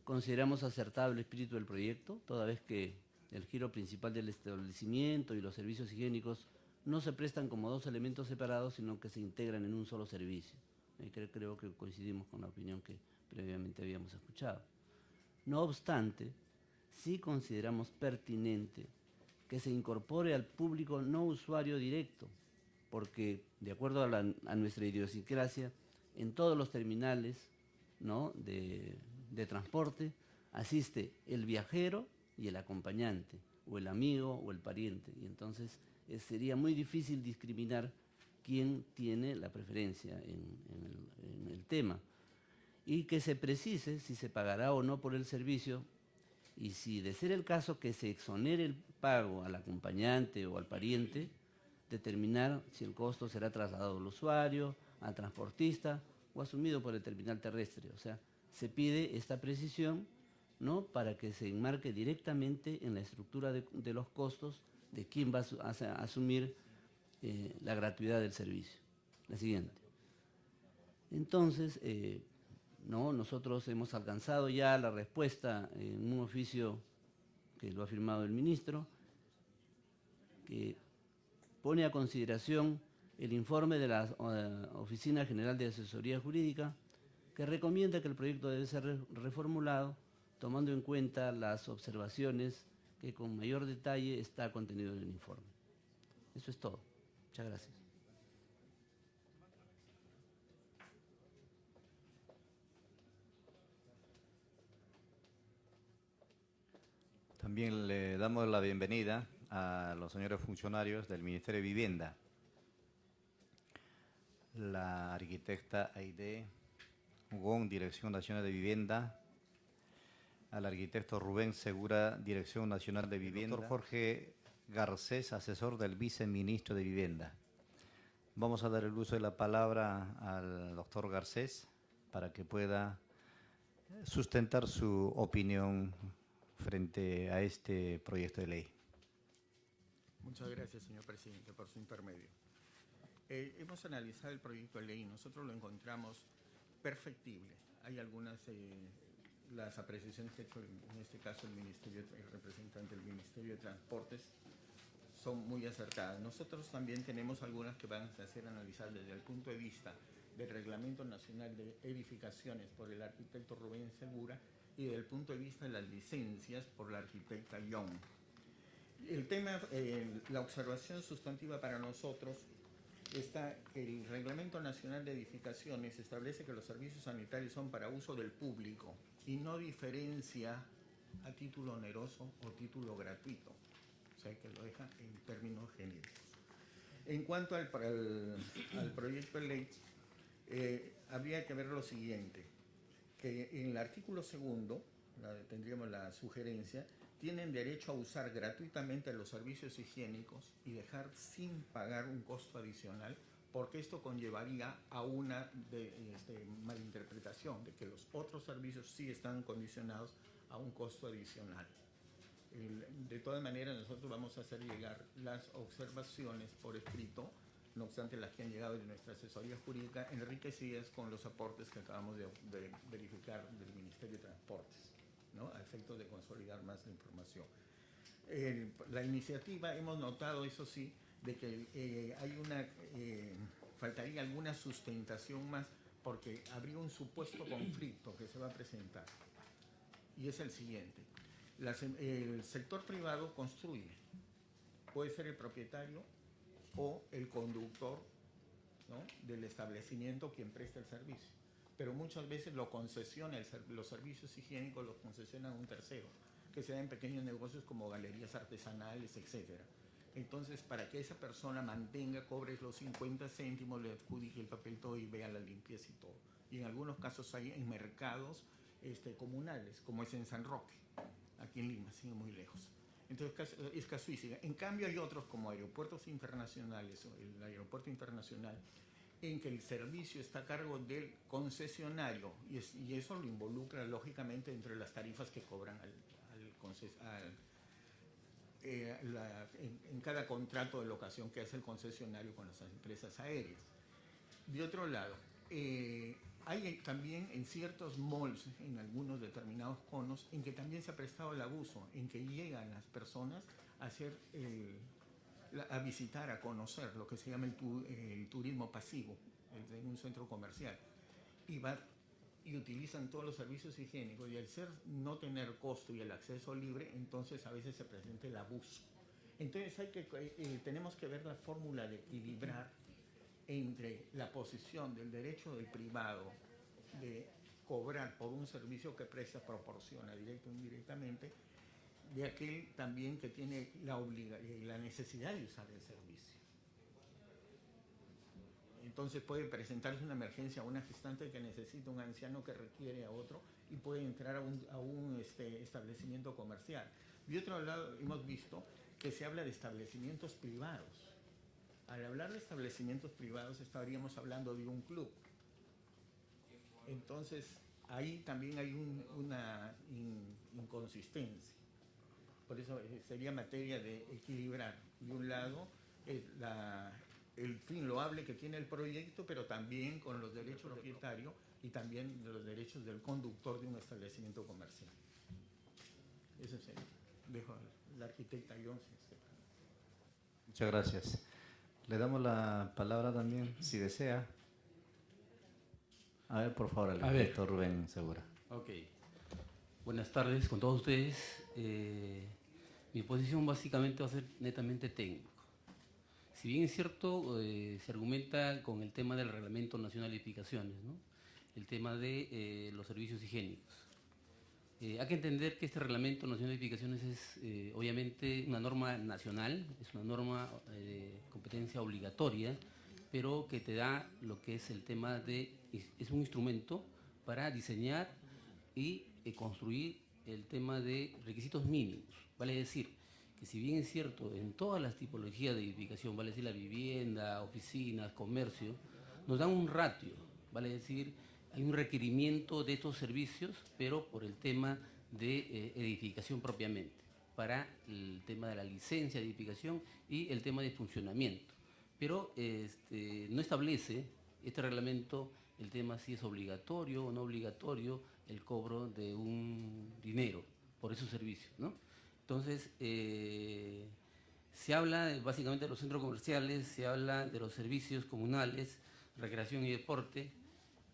Consideramos acertado el espíritu del proyecto, toda vez que el giro principal del establecimiento y los servicios higiénicos no se prestan como dos elementos separados, sino que se integran en un solo servicio. Creo que coincidimos con la opinión que previamente habíamos escuchado. No obstante, sí consideramos pertinente que se incorpore al público no usuario directo, porque de acuerdo a nuestra idiosincrasia, en todos los terminales, ¿no?, de transporte asiste el viajero y el acompañante, o el amigo o el pariente, y entonces sería muy difícil discriminar quién tiene la preferencia en el tema. Y que se precise si se pagará o no por el servicio, y si de ser el caso que se exonere el pago al acompañante o al pariente, determinar si el costo será trasladado al usuario, al transportista o asumido por el terminal terrestre. O sea, se pide esta precisión, ¿no?, para que se enmarque directamente en la estructura de los costos de quién va a asumir la gratuidad del servicio. La siguiente. Entonces, no, nosotros hemos alcanzado ya la respuesta en un oficio que lo ha firmado el ministro, que pone a consideración el informe de la Oficina General de Asesoría Jurídica, que recomienda que el proyecto debe ser reformulado tomando en cuenta las observaciones que con mayor detalle está contenido en el informe. Eso es todo. Muchas gracias. También le damos la bienvenida a los señores funcionarios del Ministerio de Vivienda. La arquitecta Aide Ugón, Dirección Nacional de Vivienda. Al arquitecto Rubén Segura, Dirección Nacional de Vivienda. Doctor Jorge Garcés, asesor del viceministro de Vivienda. Vamos a dar el uso de la palabra al doctor Garcés para que pueda sustentar su opinión frente a este proyecto de ley. Muchas gracias, señor presidente, por su intermedio. Hemos analizado el proyecto de ley y nosotros lo encontramos perfectible. Hay algunas, las apreciaciones que ha hecho en este caso el representante del Ministerio de Transportes son muy acertadas. Nosotros también tenemos algunas que van a ser analizadas desde el punto de vista del Reglamento Nacional de Edificaciones por el arquitecto Rubén Segura y desde el punto de vista de las licencias por la arquitecta Young. El tema, la observación sustantiva para nosotros está que el Reglamento Nacional de Edificaciones establece que los servicios sanitarios son para uso del público y no diferencia a título oneroso o título gratuito. O sea, que lo deja en términos genéricos. En cuanto al proyecto de ley, habría que ver lo siguiente, que en el artículo segundo, tendríamos la sugerencia, tienen derecho a usar gratuitamente los servicios higiénicos y dejar sin pagar un costo adicional, porque esto conllevaría a una malinterpretación de que los otros servicios sí están condicionados a un costo adicional. De todas maneras, nosotros vamos a hacer llegar las observaciones por escrito, no obstante las que han llegado de nuestra asesoría jurídica, enriquecidas con los aportes que acabamos de verificar del Ministerio de Transportes, ¿no?, a efectos de consolidar más la información. La iniciativa, hemos notado, eso sí, de que faltaría alguna sustentación más, porque habría un supuesto conflicto que se va a presentar, y es el siguiente. El sector privado construye, puede ser el propietario o el conductor, ¿no?, del establecimiento quien presta el servicio, pero muchas veces lo concesiona, los servicios higiénicos los concesiona a un tercero, que se da en pequeños negocios como galerías artesanales, etc. Entonces, para que esa persona mantenga, cobre los 50 céntimos, le adjudique el papel todo y vea la limpieza y todo. Y en algunos casos hay en mercados comunales, como es en San Roque, aquí en Lima, sin muy lejos. Entonces es casuística. En cambio hay otros como aeropuertos internacionales o el aeropuerto internacional en que el servicio está a cargo del concesionario y eso lo involucra lógicamente entre las tarifas que cobran en cada contrato de locación que hace el concesionario con las empresas aéreas. De otro lado, hay también en ciertos malls, en algunos determinados conos, en que también se ha prestado el abuso, en que llegan las personas a visitar, a conocer lo que se llama el turismo pasivo en un centro comercial. Y utilizan todos los servicios higiénicos y al no tener costo y el acceso libre, entonces a veces se presenta el abuso. Entonces tenemos que ver la fórmula de equilibrar entre la posición del derecho del privado de cobrar por un servicio que presta, proporciona directo o indirectamente, de aquel también que tiene la necesidad de usar el servicio. Entonces puede presentarse una emergencia a una gestante que necesita un anciano que requiere a otro y puede entrar a un establecimiento comercial. De otro lado, hemos visto que se habla de establecimientos privados. Al hablar de establecimientos privados estaríamos hablando de un club. Entonces, ahí también hay una inconsistencia. Por eso sería materia de equilibrar, de un lado, el fin loable que tiene el proyecto, pero también con los derechos propietarios y también de los derechos del conductor de un establecimiento comercial. Eso sería. Dejo a la arquitecta Jones. Muchas gracias. Le damos la palabra también, si desea. A ver, por favor, al arquitecto Rubén Segura. Ok. Buenas tardes con todos ustedes. Mi posición básicamente va a ser netamente técnico. Si bien es cierto, se argumenta con el tema del Reglamento Nacional de Edificaciones, ¿no? El tema de los servicios higiénicos. Hay que entender que este Reglamento Nacional de Edificaciones es obviamente una norma nacional, es una norma de competencia obligatoria, pero que te da lo que es el tema de, es un instrumento para diseñar y construir el tema de requisitos mínimos. Vale decir, que si bien es cierto, en todas las tipologías de edificación, vale decir la vivienda, oficinas, comercio, nos dan un ratio, vale decir, hay un requerimiento de estos servicios, pero por el tema de edificación propiamente, para el tema de la licencia de edificación y el tema de funcionamiento. Pero no establece este reglamento el tema si es obligatorio o no obligatorio el cobro de un dinero por esos servicios, ¿no? Entonces, se habla básicamente de los centros comerciales, se habla de los servicios comunales, recreación y deporte,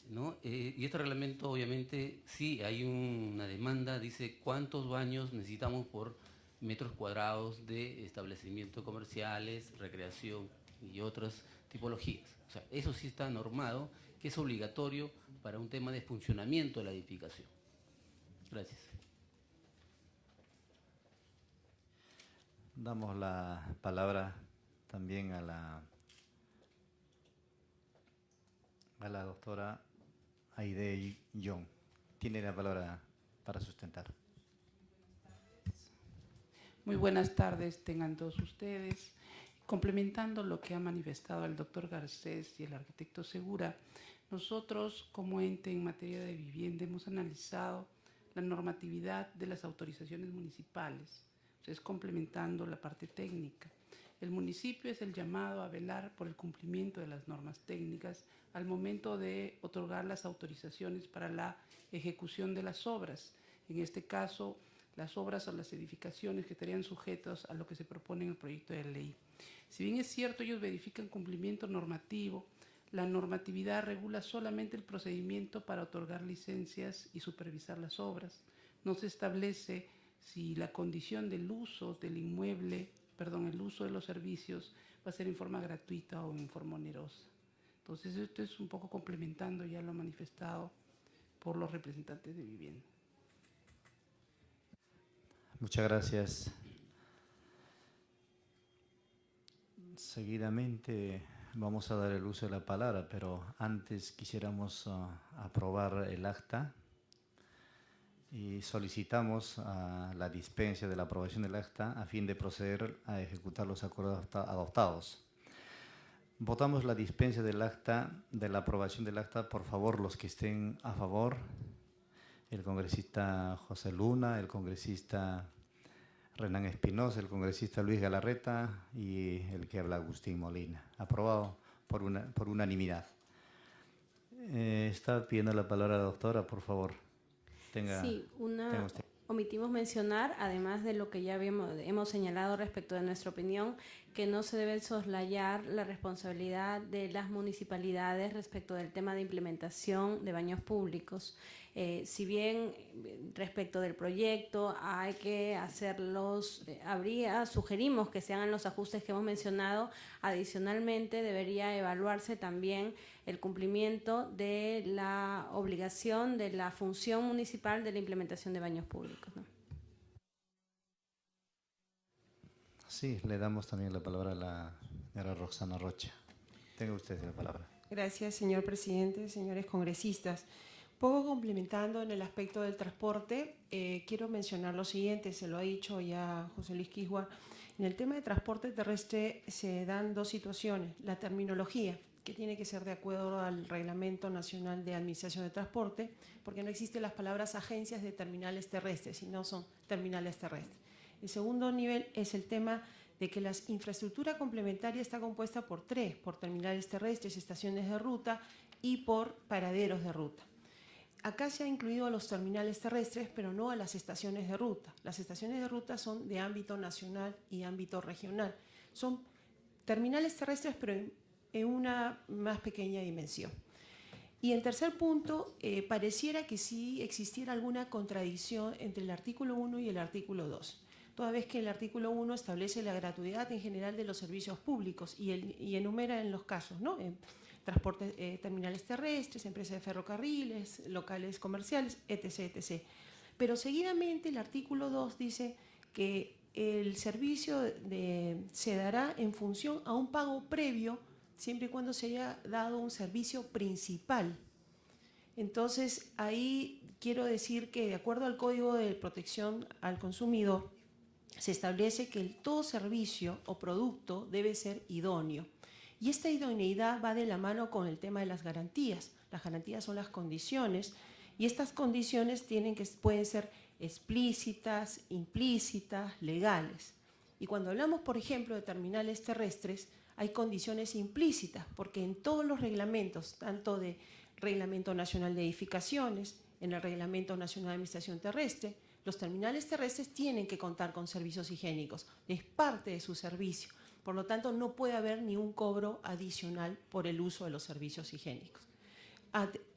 ¿no? Y este reglamento, obviamente, sí hay una demanda, dice cuántos baños necesitamos por metros cuadrados de establecimientos comerciales, recreación y otras tipologías. O sea, eso sí está normado, que es obligatorio para un tema de funcionamiento de la edificación. Gracias. Damos la palabra también a la doctora Aide Young. Tiene la palabra para sustentar. Muy buenas tardes tengan todos ustedes. Complementando lo que ha manifestado el doctor Garcés y el arquitecto Segura, nosotros como ente en materia de vivienda hemos analizado la normatividad de las autorizaciones municipales. Es complementando la parte técnica. El municipio es el llamado a velar por el cumplimiento de las normas técnicas al momento de otorgar las autorizaciones para la ejecución de las obras. En este caso, las obras o las edificaciones que estarían sujetas a lo que se propone en el proyecto de ley. Si bien es cierto, ellos verifican cumplimiento normativo, la normatividad regula solamente el procedimiento para otorgar licencias y supervisar las obras. No se establece si la condición del uso del inmueble, el uso de los servicios va a ser en forma gratuita o en forma onerosa. Entonces, esto es un poco complementando ya lo manifestado por los representantes de vivienda. Muchas gracias. Seguidamente vamos a dar el uso de la palabra, pero antes quisiéramos aprobar el acta y solicitamos la dispensa de la aprobación del acta a fin de proceder a ejecutar los acuerdos adoptados. Votamos la dispensa del acta, de la aprobación del acta. Por favor, los que estén a favor, el congresista José Luna, el congresista Renan Espinosa, el congresista Luis Galarreta y el que habla Agustín Molina. Aprobado por unanimidad. Está pidiendo la palabra la doctora, por favor. Sí, omitimos mencionar, además de lo que ya hemos señalado respecto de nuestra opinión, que no se debe soslayar la responsabilidad de las municipalidades respecto del tema de implementación de baños públicos. Si bien respecto del proyecto hay que hacerlos, sugerimos que se hagan los ajustes que hemos mencionado, adicionalmente debería evaluarse también el cumplimiento de la obligación de la función municipal de la implementación de baños públicos, ¿no? Sí, le damos también la palabra a la señora Roxana Rocha. Tenga usted la palabra. Gracias, señor presidente, señores congresistas. Poco complementando en el aspecto del transporte, quiero mencionar lo siguiente, se lo ha dicho ya José Luis Quisua. En el tema de transporte terrestre se dan dos situaciones. La terminología, que tiene que ser de acuerdo al Reglamento Nacional de Administración de Transporte, porque no existen las palabras agencias de terminales terrestres, sino son terminales terrestres. El segundo nivel es el tema de que la infraestructura complementaria está compuesta por tres, por terminales terrestres, estaciones de ruta y por paraderos de ruta. Acá se ha incluido a los terminales terrestres, pero no a las estaciones de ruta. Las estaciones de ruta son de ámbito nacional y ámbito regional. Son terminales terrestres, pero en una más pequeña dimensión. Y en tercer punto, pareciera que sí existiera alguna contradicción entre el artículo 1 y el artículo 2, toda vez que el artículo 1 establece la gratuidad en general de los servicios públicos y enumera en los casos, ¿no? Transportes, terminales terrestres, empresas de ferrocarriles, locales comerciales, etc., etc. Pero seguidamente el artículo 2 dice que el servicio se dará en función a un pago previo siempre y cuando se haya dado un servicio principal. Entonces, ahí quiero decir que de acuerdo al Código de Protección al Consumidor, se establece que todo servicio o producto debe ser idóneo. Y esta idoneidad va de la mano con el tema de las garantías. Las garantías son las condiciones y estas condiciones pueden ser explícitas, implícitas, legales. Y cuando hablamos, por ejemplo, de terminales terrestres, hay condiciones implícitas, porque en todos los reglamentos, tanto de Reglamento Nacional de Edificaciones, en el Reglamento Nacional de Administración Terrestre, los terminales terrestres tienen que contar con servicios higiénicos, es parte de su servicio. Por lo tanto, no puede haber ni un cobro adicional por el uso de los servicios higiénicos.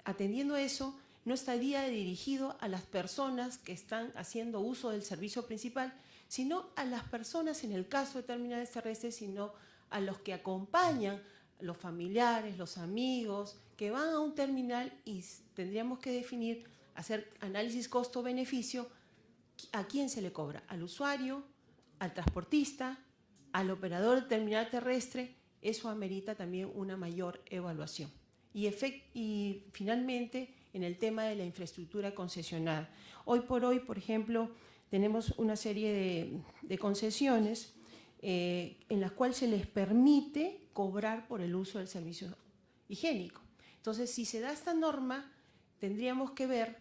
Atendiendo eso, no estaría dirigido a las personas que están haciendo uso del servicio principal, sino a las personas, en el caso de terminales terrestres, sino a los que acompañan, los familiares, los amigos, que van a un terminal y tendríamos que definir, hacer análisis costo-beneficio, ¿a quién se le cobra? ¿Al usuario? ¿Al transportista? ¿Al operador del terminal terrestre? Eso amerita también una mayor evaluación. Y finalmente, en el tema de la infraestructura concesionada. Hoy por hoy, por ejemplo, tenemos una serie de concesiones en las cuales se les permite cobrar por el uso del servicio higiénico. Entonces, si se da esta norma, tendríamos que ver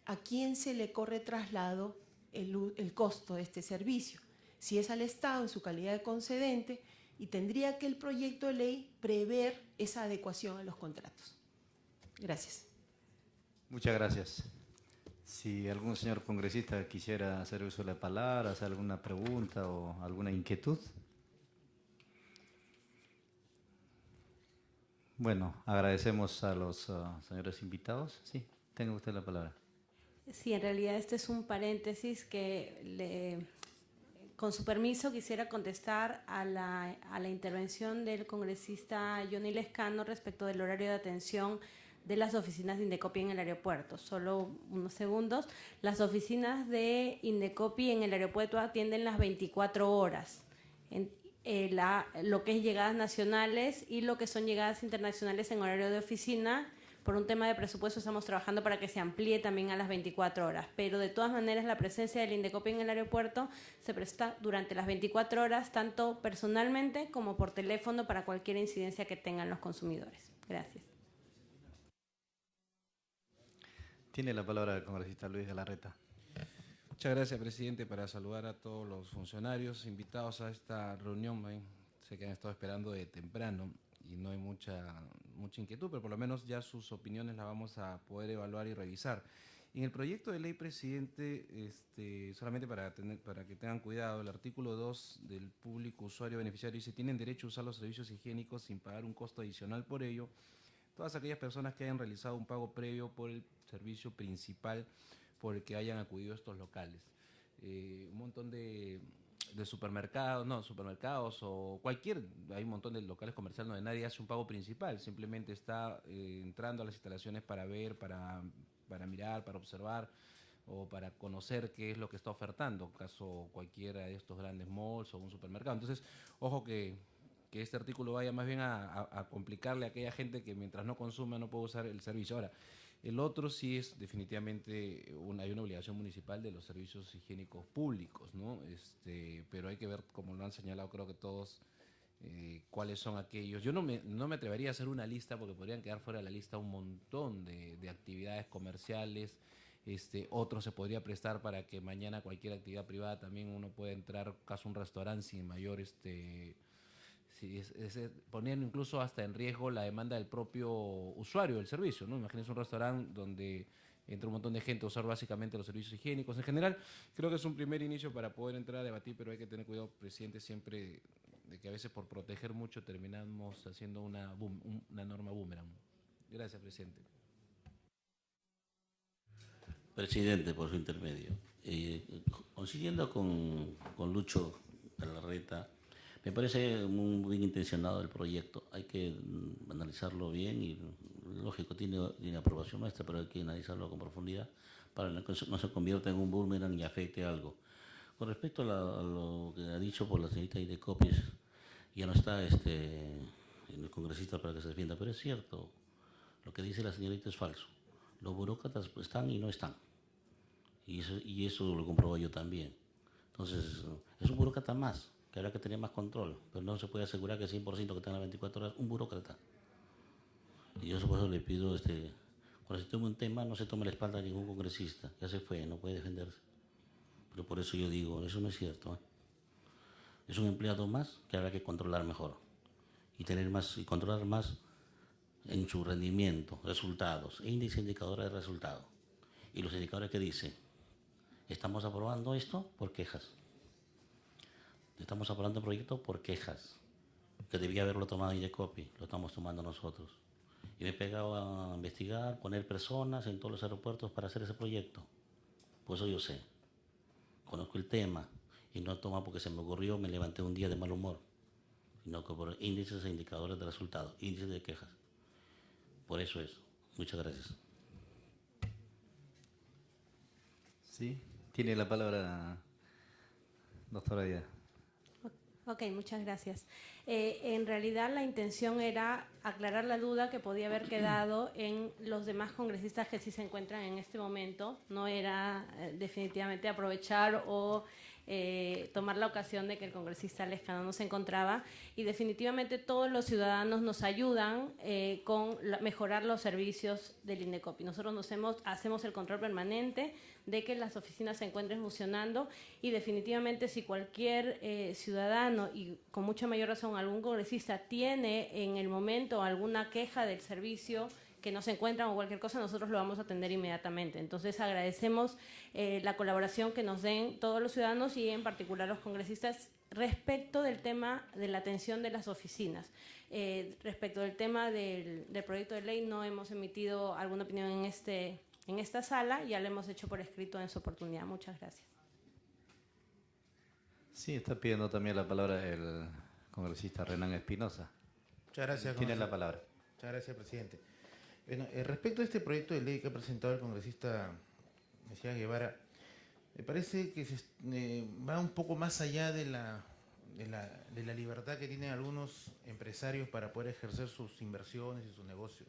a quién se le corre traslado el costo de este servicio. Si es al Estado en su calidad de concedente, y tendría que el proyecto de ley prever esa adecuación a los contratos. Gracias. Muchas gracias. Si algún señor congresista quisiera hacer uso de la palabra, hacer alguna pregunta o alguna inquietud. Bueno, agradecemos a los señores invitados. Sí, tenga usted la palabra. Sí, en realidad este es un paréntesis que con su permiso quisiera contestar a la intervención del congresista Johnny Lescano respecto del horario de atención de las oficinas de Indecopi en el aeropuerto. Solo unos segundos. Las oficinas de Indecopi en el aeropuerto atienden las 24 horas. Lo que es llegadas nacionales y lo que son llegadas internacionales en horario de oficina. Por un tema de presupuesto estamos trabajando para que se amplíe también a las 24 horas. Pero de todas maneras la presencia del Indecopi en el aeropuerto se presta durante las 24 horas, tanto personalmente como por teléfono para cualquier incidencia que tengan los consumidores. Gracias. Tiene la palabra el congresista Luis Galarreta. Muchas gracias, presidente, para saludar a todos los funcionarios invitados a esta reunión. Sé que han estado esperando de temprano y no hay mucha inquietud, pero por lo menos ya sus opiniones las vamos a poder evaluar y revisar. En el proyecto de ley, presidente, solamente para que tengan cuidado, el artículo 2 del público usuario beneficiario dice: tienen derecho a usar los servicios higiénicos sin pagar un costo adicional por ello todas aquellas personas que hayan realizado un pago previo por el servicio principal por el que hayan acudido a estos locales. Un montón de supermercados o hay un montón de locales comerciales donde nadie hace un pago principal, simplemente está entrando a las instalaciones para ver, para mirar, para observar, o para conocer qué es lo que está ofertando, caso cualquiera de estos grandes malls o un supermercado. Entonces, ojo que este artículo vaya más bien a complicarle a aquella gente que mientras no consuma no puede usar el servicio. Ahora, el otro sí es definitivamente hay una obligación municipal de los servicios higiénicos públicos, ¿no? Pero hay que ver, como lo han señalado creo que todos, cuáles son aquellos. Yo no me atrevería a hacer una lista porque podrían quedar fuera de la lista un montón de actividades comerciales. Otro se podría prestar para que mañana cualquier actividad privada también uno pueda entrar, caso un restaurante sin mayor poniendo incluso hasta en riesgo la demanda del propio usuario del servicio, ¿no? Imagínense un restaurante donde entra un montón de gente a usar básicamente los servicios higiénicos. En general, creo que es un primer inicio para poder entrar a debatir, pero hay que tener cuidado, presidente, siempre de que a veces por proteger mucho terminamos haciendo una norma boomerang. Gracias, presidente. Presidente, por su intermedio. Consiguiendo con Lucho Galarreta, me parece muy bien intencionado el proyecto. Hay que analizarlo bien y, lógico, tiene aprobación nuestra, pero hay que analizarlo con profundidad para que no se convierta en un boomerang y afecte algo. Con respecto a lo que ha dicho por la señorita Indecopis, ya no está en el congresista para que se defienda, pero es cierto, lo que dice la señorita es falso. Los burócratas están y no están. Y eso lo compruebo yo también. Entonces, es un burócrata más, que habrá que tener más control, pero no se puede asegurar que 100% que tenga 24 horas un burócrata. Y yo por eso le pido, cuando se tome un tema, no se tome la espalda a ningún congresista. Ya se fue, no puede defenderse. Pero por eso yo digo, eso no es cierto. Es un empleado más que habrá que controlar mejor. Y controlar más en su rendimiento, resultados, índice indicadores de resultados. Y los indicadores que dicen, estamos aprobando esto por quejas. Estamos aprobando el proyecto por quejas. Que debía haberlo tomado Indecopi, lo estamos tomando nosotros. Y me he pegado a investigar, poner personas en todos los aeropuertos para hacer ese proyecto. Por eso yo sé. Conozco el tema y no toma porque se me ocurrió, me levanté un día de mal humor. Sino que por índices e indicadores de resultados, índices de quejas. Por eso es. Muchas gracias. Sí, tiene la palabra doctora Díaz. Ok, muchas gracias. En realidad la intención era aclarar la duda que podía haber quedado en los demás congresistas que sí se encuentran en este momento. No era definitivamente aprovechar o tomar la ocasión de que el congresista Lescano no se encontraba, y definitivamente todos los ciudadanos nos ayudan con mejorar los servicios del Indecopi. Nosotros hacemos el control permanente de que las oficinas se encuentren funcionando, y definitivamente si cualquier ciudadano, y con mucha mayor razón algún congresista, tiene en el momento alguna queja del servicio que no se encuentran o cualquier cosa, nosotros lo vamos a atender inmediatamente. Entonces agradecemos la colaboración que nos den todos los ciudadanos y en particular los congresistas respecto del tema de la atención de las oficinas. Respecto del tema del proyecto de ley, no hemos emitido alguna opinión en esta sala, ya lo hemos hecho por escrito en su oportunidad. Muchas gracias. Sí, está pidiendo también la palabra el congresista Renan Espinosa. Muchas gracias. Tiene la palabra. Muchas gracias, presidente. Bueno, respecto a este proyecto de ley que ha presentado el congresista Mesías Guevara, me parece que va un poco más allá de la libertad que tienen algunos empresarios para poder ejercer sus inversiones y sus negocios.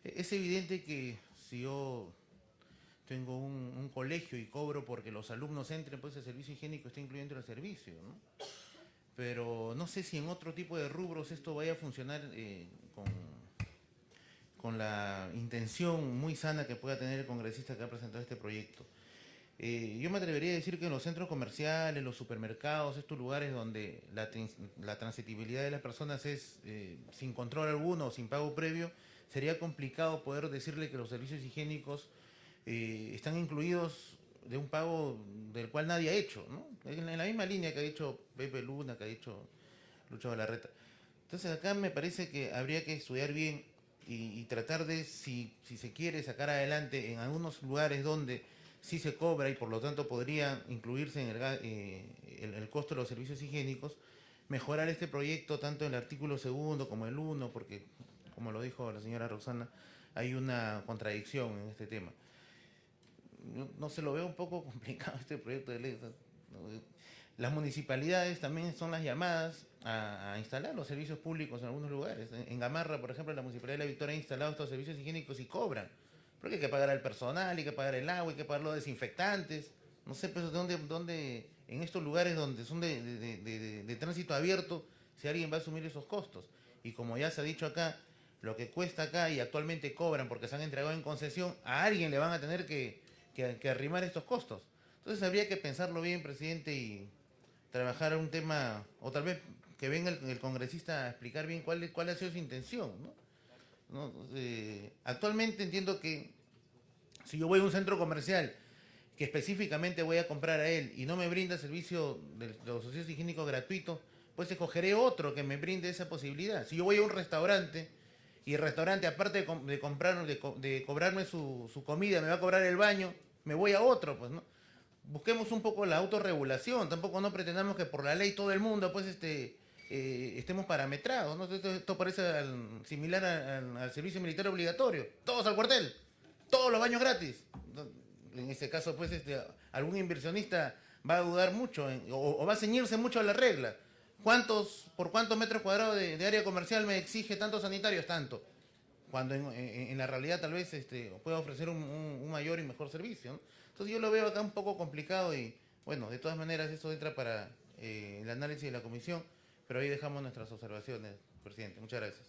Es evidente que si yo tengo un colegio y cobro porque los alumnos entren, pues el servicio higiénico está incluyendo el servicio, ¿no? Pero no sé si en otro tipo de rubros esto vaya a funcionar con la intención muy sana que pueda tener el congresista que ha presentado este proyecto. Yo me atrevería a decir que en los centros comerciales, los supermercados, estos lugares donde la transitibilidad de las personas es sin control alguno o sin pago previo, sería complicado poder decirle que los servicios higiénicos están incluidos de un pago del cual nadie ha hecho, ¿no? En la misma línea que ha dicho Pepe Luna, que ha dicho Lucho Galarreta. Entonces acá me parece que habría que estudiar bien y tratar de, si se quiere sacar adelante en algunos lugares donde sí se cobra y por lo tanto podría incluirse en el costo de los servicios higiénicos, mejorar este proyecto tanto en el artículo 2 como el 1, porque, como lo dijo la señora Roxana, hay una contradicción en este tema. no se lo veo un poco complicado este proyecto de ley. Las municipalidades también son las llamadas a instalar los servicios públicos en algunos lugares. En Gamarra, por ejemplo, la Municipalidad de La Victoria ha instalado estos servicios higiénicos y cobran. Porque hay que pagar al personal, hay que pagar el agua, hay que pagar los desinfectantes. No sé, pues, dónde en estos lugares donde son de tránsito abierto, si alguien va a asumir esos costos. Y como ya se ha dicho acá, lo que cuesta acá y actualmente cobran porque se han entregado en concesión, a alguien le van a tener que arrimar estos costos. Entonces habría que pensarlo bien, presidente, y trabajar un tema, o tal vez que venga el congresista a explicar bien cuál ha sido su intención, ¿no? Actualmente entiendo que si yo voy a un centro comercial que específicamente voy a comprar a él y no me brinda servicio de los servicios higiénicos gratuitos, pues escogeré otro que me brinde esa posibilidad. Si yo voy a un restaurante y el restaurante, aparte de cobrarme su comida, me va a cobrar el baño, me voy a otro, pues, ¿no? Busquemos un poco la autorregulación, tampoco no pretendamos que por la ley todo el mundo pues estemos parametrados, ¿no? Esto parece similar al servicio militar obligatorio, todos al cuartel, todos los baños gratis. En ese caso pues algún inversionista va a dudar mucho o va a ceñirse mucho a la regla. ¿Por cuántos metros cuadrados de área comercial me exige tanto sanitarios? Tanto. Cuando en la realidad tal vez pueda ofrecer un mayor y mejor servicio, ¿no? Entonces yo lo veo acá un poco complicado y, bueno, de todas maneras eso entra para el análisis de la comisión, pero ahí dejamos nuestras observaciones, presidente. Muchas gracias.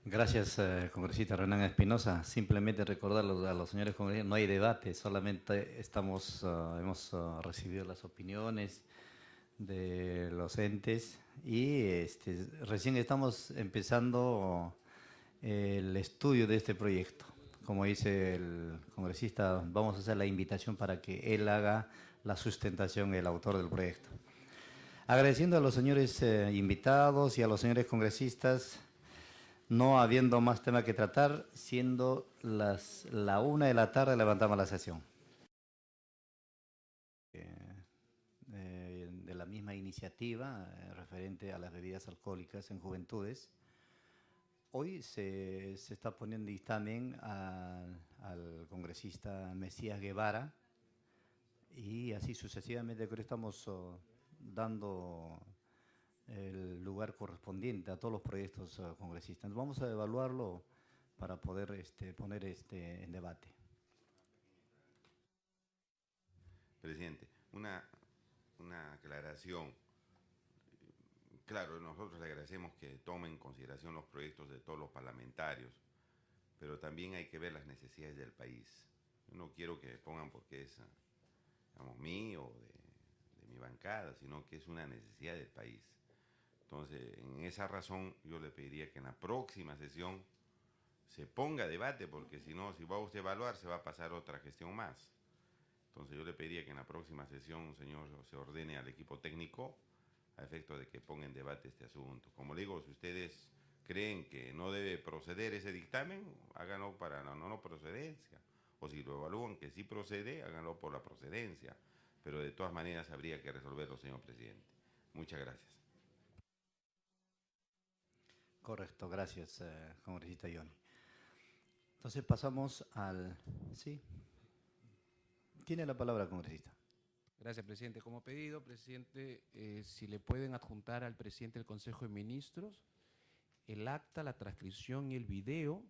Gracias, congresista Renan Espinosa. Simplemente recordarles a los señores congresistas, no hay debate, solamente hemos recibido las opiniones de los entes y recién estamos empezando el estudio de este proyecto. Como dice el congresista, vamos a hacer la invitación para que él haga la sustentación, el autor del proyecto. Agradeciendo a los señores invitados y a los señores congresistas, no habiendo más tema que tratar, siendo la 1:00 p.m, levantamos la sesión. De la misma iniciativa referente a las bebidas alcohólicas en juventudes. Hoy se está poniendo dictamen al congresista Mesías Guevara y así sucesivamente. Creo que estamos dando el lugar correspondiente a todos los proyectos congresistas. Vamos a evaluarlo para poder poner en debate. Presidente, una aclaración. Claro, nosotros le agradecemos que tomen en consideración los proyectos de todos los parlamentarios, pero también hay que ver las necesidades del país. Yo no quiero que pongan porque es, digamos, mío o de mi bancada, sino que es una necesidad del país. Entonces, en esa razón, yo le pediría que en la próxima sesión se ponga a debate, porque si no, si va usted a evaluar, se va a pasar otra gestión más. Entonces, yo le pediría que en la próxima sesión, señor, se ordene al equipo técnico a efecto de que ponga en debate este asunto. Como le digo, si ustedes creen que no debe proceder ese dictamen, háganlo para la no procedencia. O si lo evalúan que sí procede, háganlo por la procedencia. Pero de todas maneras habría que resolverlo, señor presidente. Muchas gracias. Correcto, gracias, congresista Ioni. Entonces pasamos al... ¿Sí? Tiene la palabra, congresista. Gracias, presidente. Como pedido, presidente, si le pueden adjuntar al presidente del Consejo de Ministros el acta, la transcripción y el video.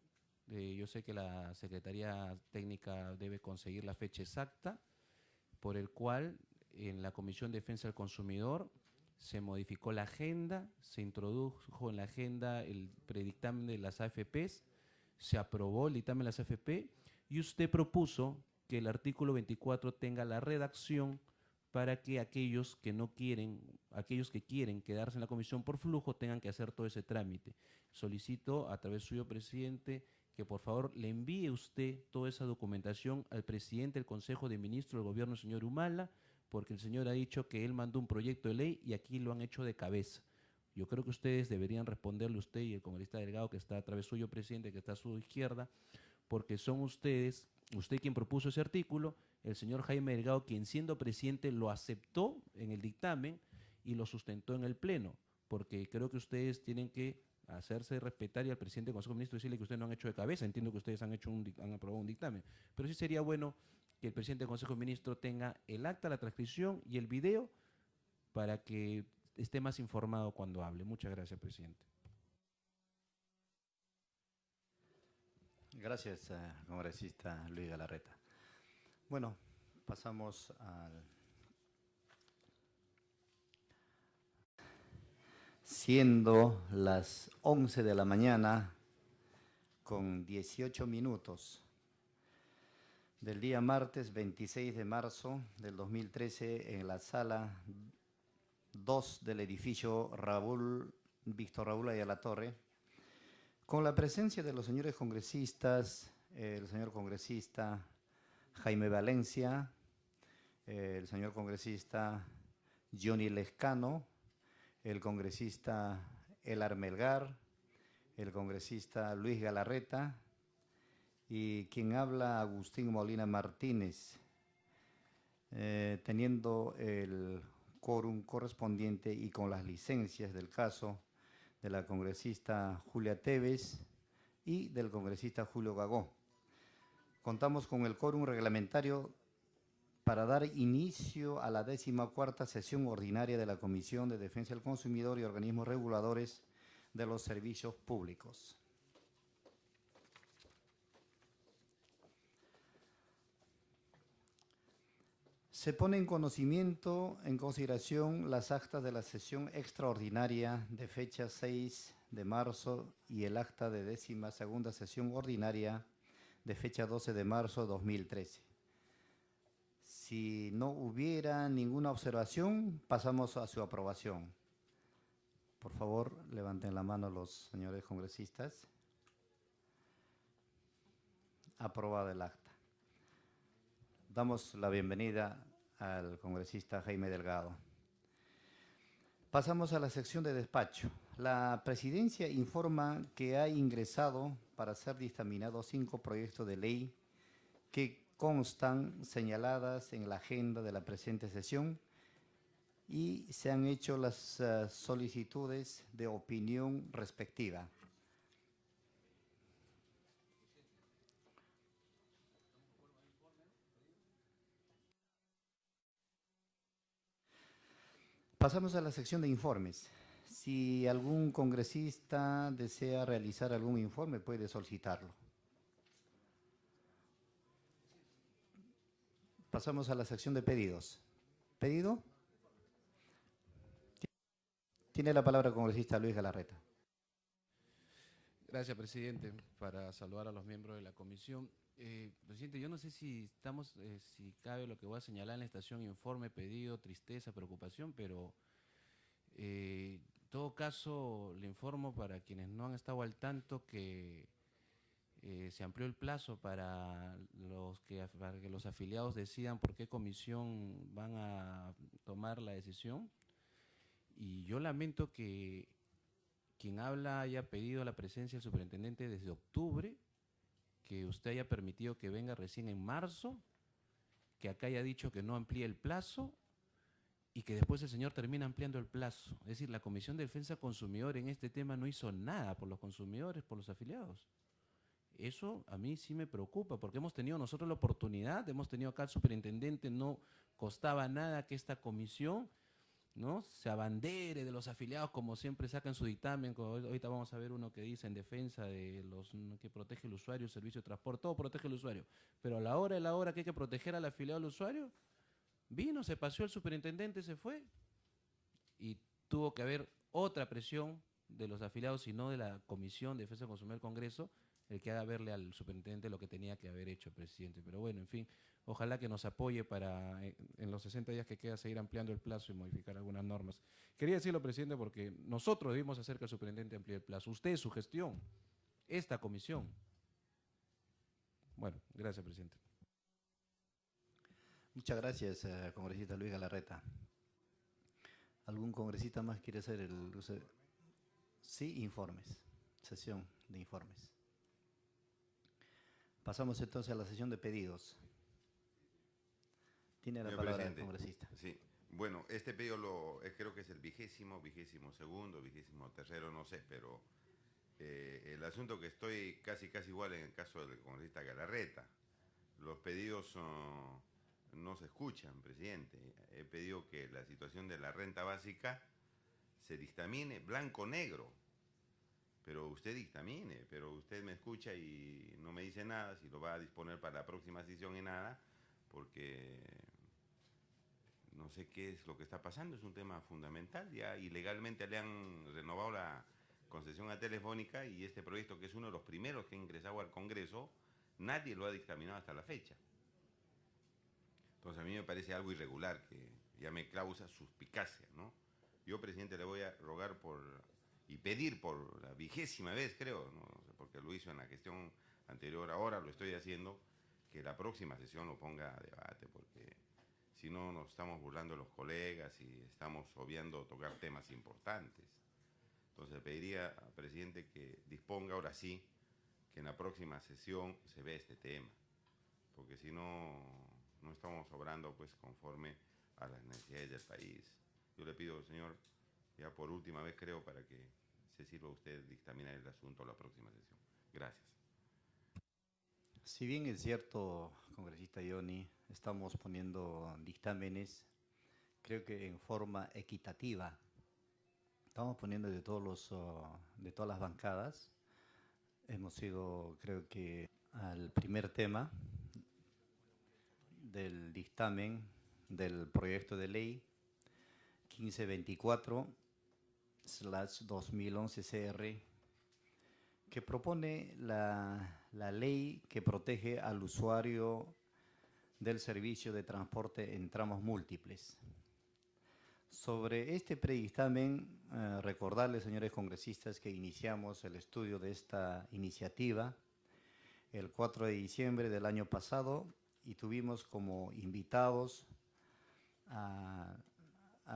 Yo sé que la Secretaría Técnica debe conseguir la fecha exacta, por el cual en la Comisión de Defensa del Consumidor se modificó la agenda, se introdujo en la agenda el predictamen de las AFPs, se aprobó el dictamen de las AFP y usted propuso que el artículo 24 tenga la redacción para que aquellos que no quieren, aquellos que quieren quedarse en la comisión por flujo tengan que hacer todo ese trámite. Solicito a través suyo, presidente, que por favor le envíe usted toda esa documentación al presidente del Consejo de Ministros del Gobierno, señor Humala, porque el señor ha dicho que él mandó un proyecto de ley y aquí lo han hecho de cabeza. Yo creo que ustedes deberían responderle, usted y el congresista Delgado, que está a través suyo, presidente, que está a su izquierda, porque son ustedes, usted quien propuso ese artículo, el señor Jaime Delgado, quien siendo presidente lo aceptó en el dictamen y lo sustentó en el Pleno, porque creo que ustedes tienen que hacerse respetar y al presidente del Consejo de Ministros decirle que ustedes no han hecho de cabeza. Entiendo que ustedes han aprobado un dictamen, pero sí sería bueno que el presidente del Consejo de Ministros tenga el acta, la transcripción y el video para que esté más informado cuando hable. Muchas gracias, presidente. Gracias, congresista Luis Galarreta. Bueno, pasamos al... Siendo las 11 de la mañana con 18 minutos del día martes 26 de marzo del 2013 en la sala 2 del edificio Víctor Raúl Ayala Torre, con la presencia de los señores congresistas, el señor congresista Jaime Valencia, el señor congresista Johnny Lescano, el congresista Elar Melgar, el congresista Luis Galarreta y quien habla Agustín Molina Martínez, teniendo el quórum correspondiente y con las licencias del caso de la congresista Julia Tevez y del congresista Julio Gagó. Contamos con el quórum reglamentario para dar inicio a la 14ª sesión ordinaria de la Comisión de Defensa del Consumidor y Organismos Reguladores de los Servicios Públicos. Se pone en consideración las actas de la sesión extraordinaria de fecha 6 de marzo y el acta de 12ª sesión ordinaria de fecha 12 de marzo de 2013. Si no hubiera ninguna observación, pasamos a su aprobación. Por favor, levanten la mano los señores congresistas. Aprobado el acta. Damos la bienvenida al congresista Jaime Delgado. Pasamos a la sección de despacho. La presidencia informa que ha ingresado para ser dictaminados 5 proyectos de ley que constan señaladas en la agenda de la presente sesión y se han hecho las solicitudes de opinión respectiva. Pasamos a la sección de informes. Si algún congresista desea realizar algún informe, puede solicitarlo. Pasamos a la sección de pedidos. ¿Pedido? Tiene la palabra el congresista Luis Galarreta. Gracias, presidente. Para saludar a los miembros de la comisión. Presidente, yo no sé si si cabe lo que voy a señalar en la estación informe, pedido, tristeza, preocupación, pero en todo caso le informo para quienes no han estado al tanto que se amplió el plazo para que los afiliados decidan por qué comisión van a tomar la decisión. Y yo lamento que quien habla haya pedido la presencia del superintendente desde octubre, que usted haya permitido que venga recién en marzo, que acá haya dicho que no amplíe el plazo y que después el señor termina ampliando el plazo. Es decir, la Comisión de Defensa del Consumidor en este tema no hizo nada por los consumidores, por los afiliados. Eso a mí sí me preocupa, porque hemos tenido nosotros la oportunidad, hemos tenido acá al superintendente, no costaba nada que esta comisión, ¿no?, se abandere de los afiliados, como siempre sacan su dictamen. Ahorita vamos a ver uno que dice en defensa de los que protege el usuario, el servicio de transporte, todo protege al usuario. Pero a la hora que hay que proteger al afiliado del usuario, vino, se paseó el superintendente, se fue, y tuvo que haber otra presión de los afiliados y no de la Comisión de Defensa del Consumidor del Congreso, el que haga verle al superintendente lo que tenía que haber hecho el presidente. Pero bueno, en fin, ojalá que nos apoye para en los 60 días que queda seguir ampliando el plazo y modificar algunas normas. Quería decirlo, presidente, porque nosotros debimos hacer que el superintendente amplíe el plazo. Usted, su gestión, esta comisión. Bueno, gracias, presidente. Muchas gracias, congresista Luis Galarreta. ¿Algún congresista más quiere hacer el uso? Sí, informes. Sesión de informes. Pasamos entonces a la sesión de pedidos. Tiene la palabra el congresista. Sí. Bueno, este pedido creo que es el vigésimo segundo, 23º, no sé, pero el asunto que estoy casi igual en el caso del congresista Galarreta. los pedidos no se escuchan, presidente. He pedido que la situación de la renta básica se dictamine blanco-negro. Pero usted dictamine, pero usted me escucha y no me dice nada, si lo va a disponer para la próxima sesión y nada, porque no sé qué es lo que está pasando, es un tema fundamental. Ya ilegalmente le han renovado la concesión a Telefónica y este proyecto, que es uno de los primeros que ha ingresado al Congreso, nadie lo ha dictaminado hasta la fecha. Entonces a mí me parece algo irregular, que ya me causa suspicacia, ¿no? Yo, presidente, le voy a rogar y pedir por la 20ª vez, creo, ¿no? Porque lo hizo en la gestión anterior, ahora lo estoy haciendo, que la próxima sesión lo ponga a debate, porque si no nos estamos burlando de los colegas y estamos obviando tocar temas importantes. Entonces pediría al presidente que disponga ahora sí que en la próxima sesión se vea este tema, porque si no, no estamos obrando pues conforme a las necesidades del país. Yo le pido, señor, ya por última vez creo, para que se sirva usted dictaminar el asunto a la próxima sesión. Gracias. Si bien es cierto, congresista Johnny, estamos poniendo dictámenes, creo que en forma equitativa. Estamos poniendo de todas las bancadas. Hemos ido, creo que, al primer tema del dictamen del proyecto de ley 1524/2011 CR, que propone la ley que protege al usuario del servicio de transporte en tramos múltiples. Sobre este predictamen, recordarles, señores congresistas, que iniciamos el estudio de esta iniciativa el 4 de diciembre del año pasado y tuvimos como invitados a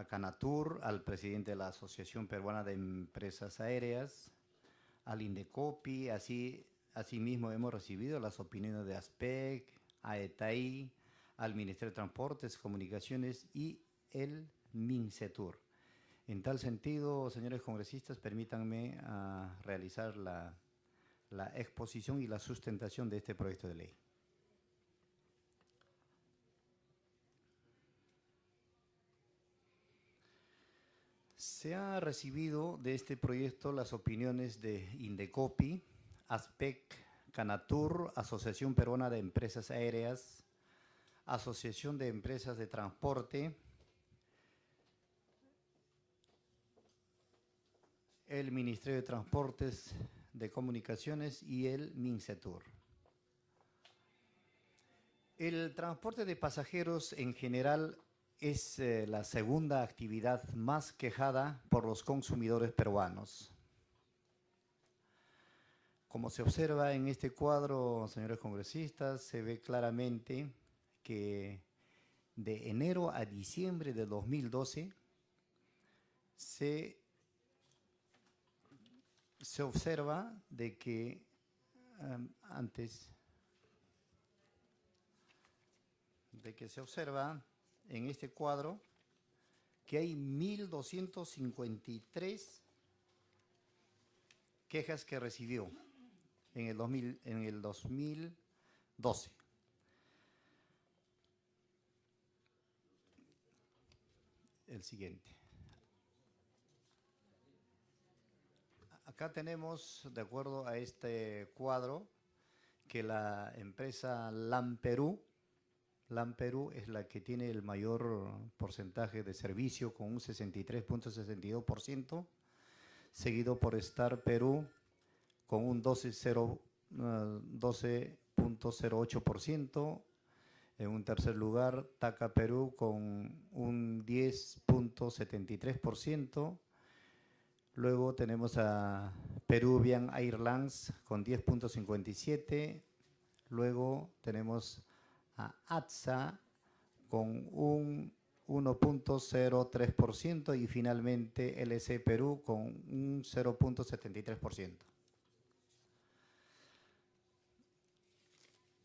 Canatur, al presidente de la Asociación Peruana de Empresas Aéreas, al Indecopi. Asimismo hemos recibido las opiniones de ASPEC, AETAI, al Ministerio de Transportes, Comunicaciones y el MINCETUR. En tal sentido, señores congresistas, permítanme realizar la exposición y la sustentación de este proyecto de ley. Se ha recibido de este proyecto las opiniones de Indecopi, ASPEC, Canatur, Asociación Peruana de Empresas Aéreas, Asociación de Empresas de Transporte, el Ministerio de Transportes, de Comunicaciones y el MINCETUR. El transporte de pasajeros en general es la segunda actividad más quejada por los consumidores peruanos. Como se observa en este cuadro, señores congresistas, se ve claramente que de enero a diciembre de 2012 se observa de que se observa en este cuadro que hay 1.253 quejas que recibió en el 2012. El siguiente. Acá tenemos, de acuerdo a este cuadro, que la empresa LAM Perú es la que tiene el mayor porcentaje de servicio, con un 63.62%, seguido por Star Perú con un 12.08%. En un tercer lugar, TACA Perú con un 10.73%. Luego tenemos a Peruvian Airlines con 10.57%. Luego tenemos a ATSA con un 1.03% y finalmente LC Perú con un 0.73%.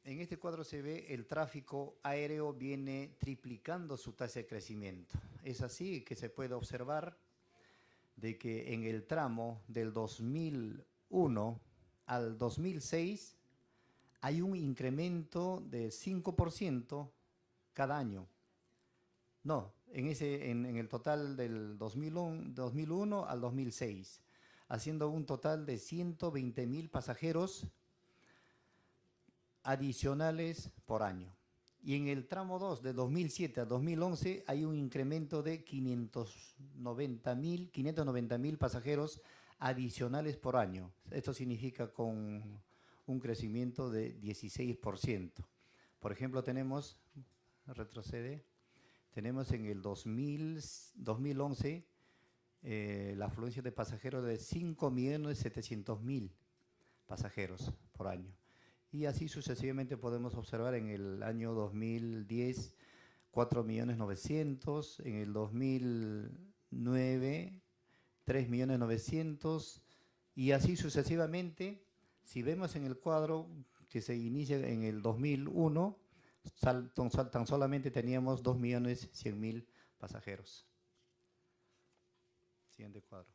En este cuadro se ve el tráfico aéreo viene triplicando su tasa de crecimiento. Es así que se puede observar de que en el tramo del 2001 al 2006 hay un incremento de 5% cada año. No, en el total del 2001 al 2006, haciendo un total de 120.000 pasajeros adicionales por año. Y en el tramo 2, de 2007 a 2011, hay un incremento de 590.000 pasajeros adicionales por año. Esto significa con un crecimiento de 16%. Por ejemplo, tenemos en el 2011 la afluencia de pasajeros de 5.700.000 pasajeros por año. Y así sucesivamente podemos observar en el año 2010, 4.900.000, en el 2009, 3.900.000, y así sucesivamente. Si vemos en el cuadro que se inicia en el 2001, tan solamente teníamos 2.100.000 pasajeros. Siguiente cuadro.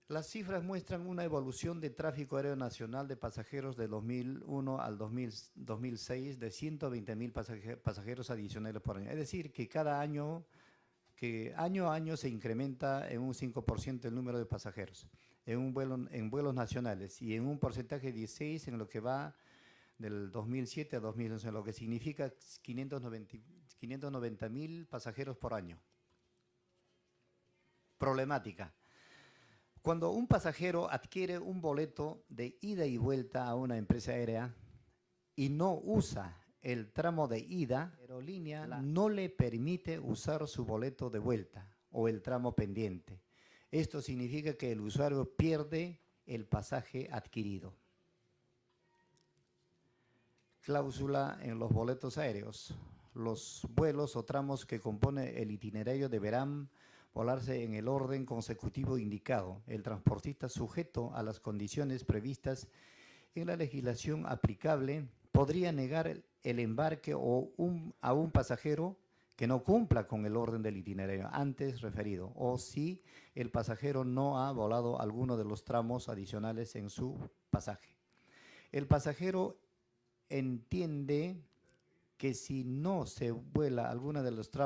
Las cifras muestran una evolución de tráfico aéreo nacional de pasajeros de 2001 al 2006 de 120.000 pasajeros adicionales por año. Es decir, que año a año se incrementa en un 5% el número de pasajeros en vuelos nacionales y en un porcentaje de 16 en lo que va del 2007 a 2011, lo que significa 590.000 pasajeros por año. Problemática. Cuando un pasajero adquiere un boleto de ida y vuelta a una empresa aérea y no usa el tramo de ida, la aerolínea no le permite usar su boleto de vuelta o el tramo pendiente. Esto significa que el usuario pierde el pasaje adquirido. Cláusula en los boletos aéreos. Los vuelos o tramos que compone el itinerario deberán volarse en el orden consecutivo indicado. El transportista, sujeto a las condiciones previstas en la legislación aplicable, podría negar el embarque a un pasajero que no cumpla con el orden del itinerario antes referido, o si el pasajero no ha volado alguno de los tramos adicionales en su pasaje. El pasajero entiende que si no se vuela alguno de los tramos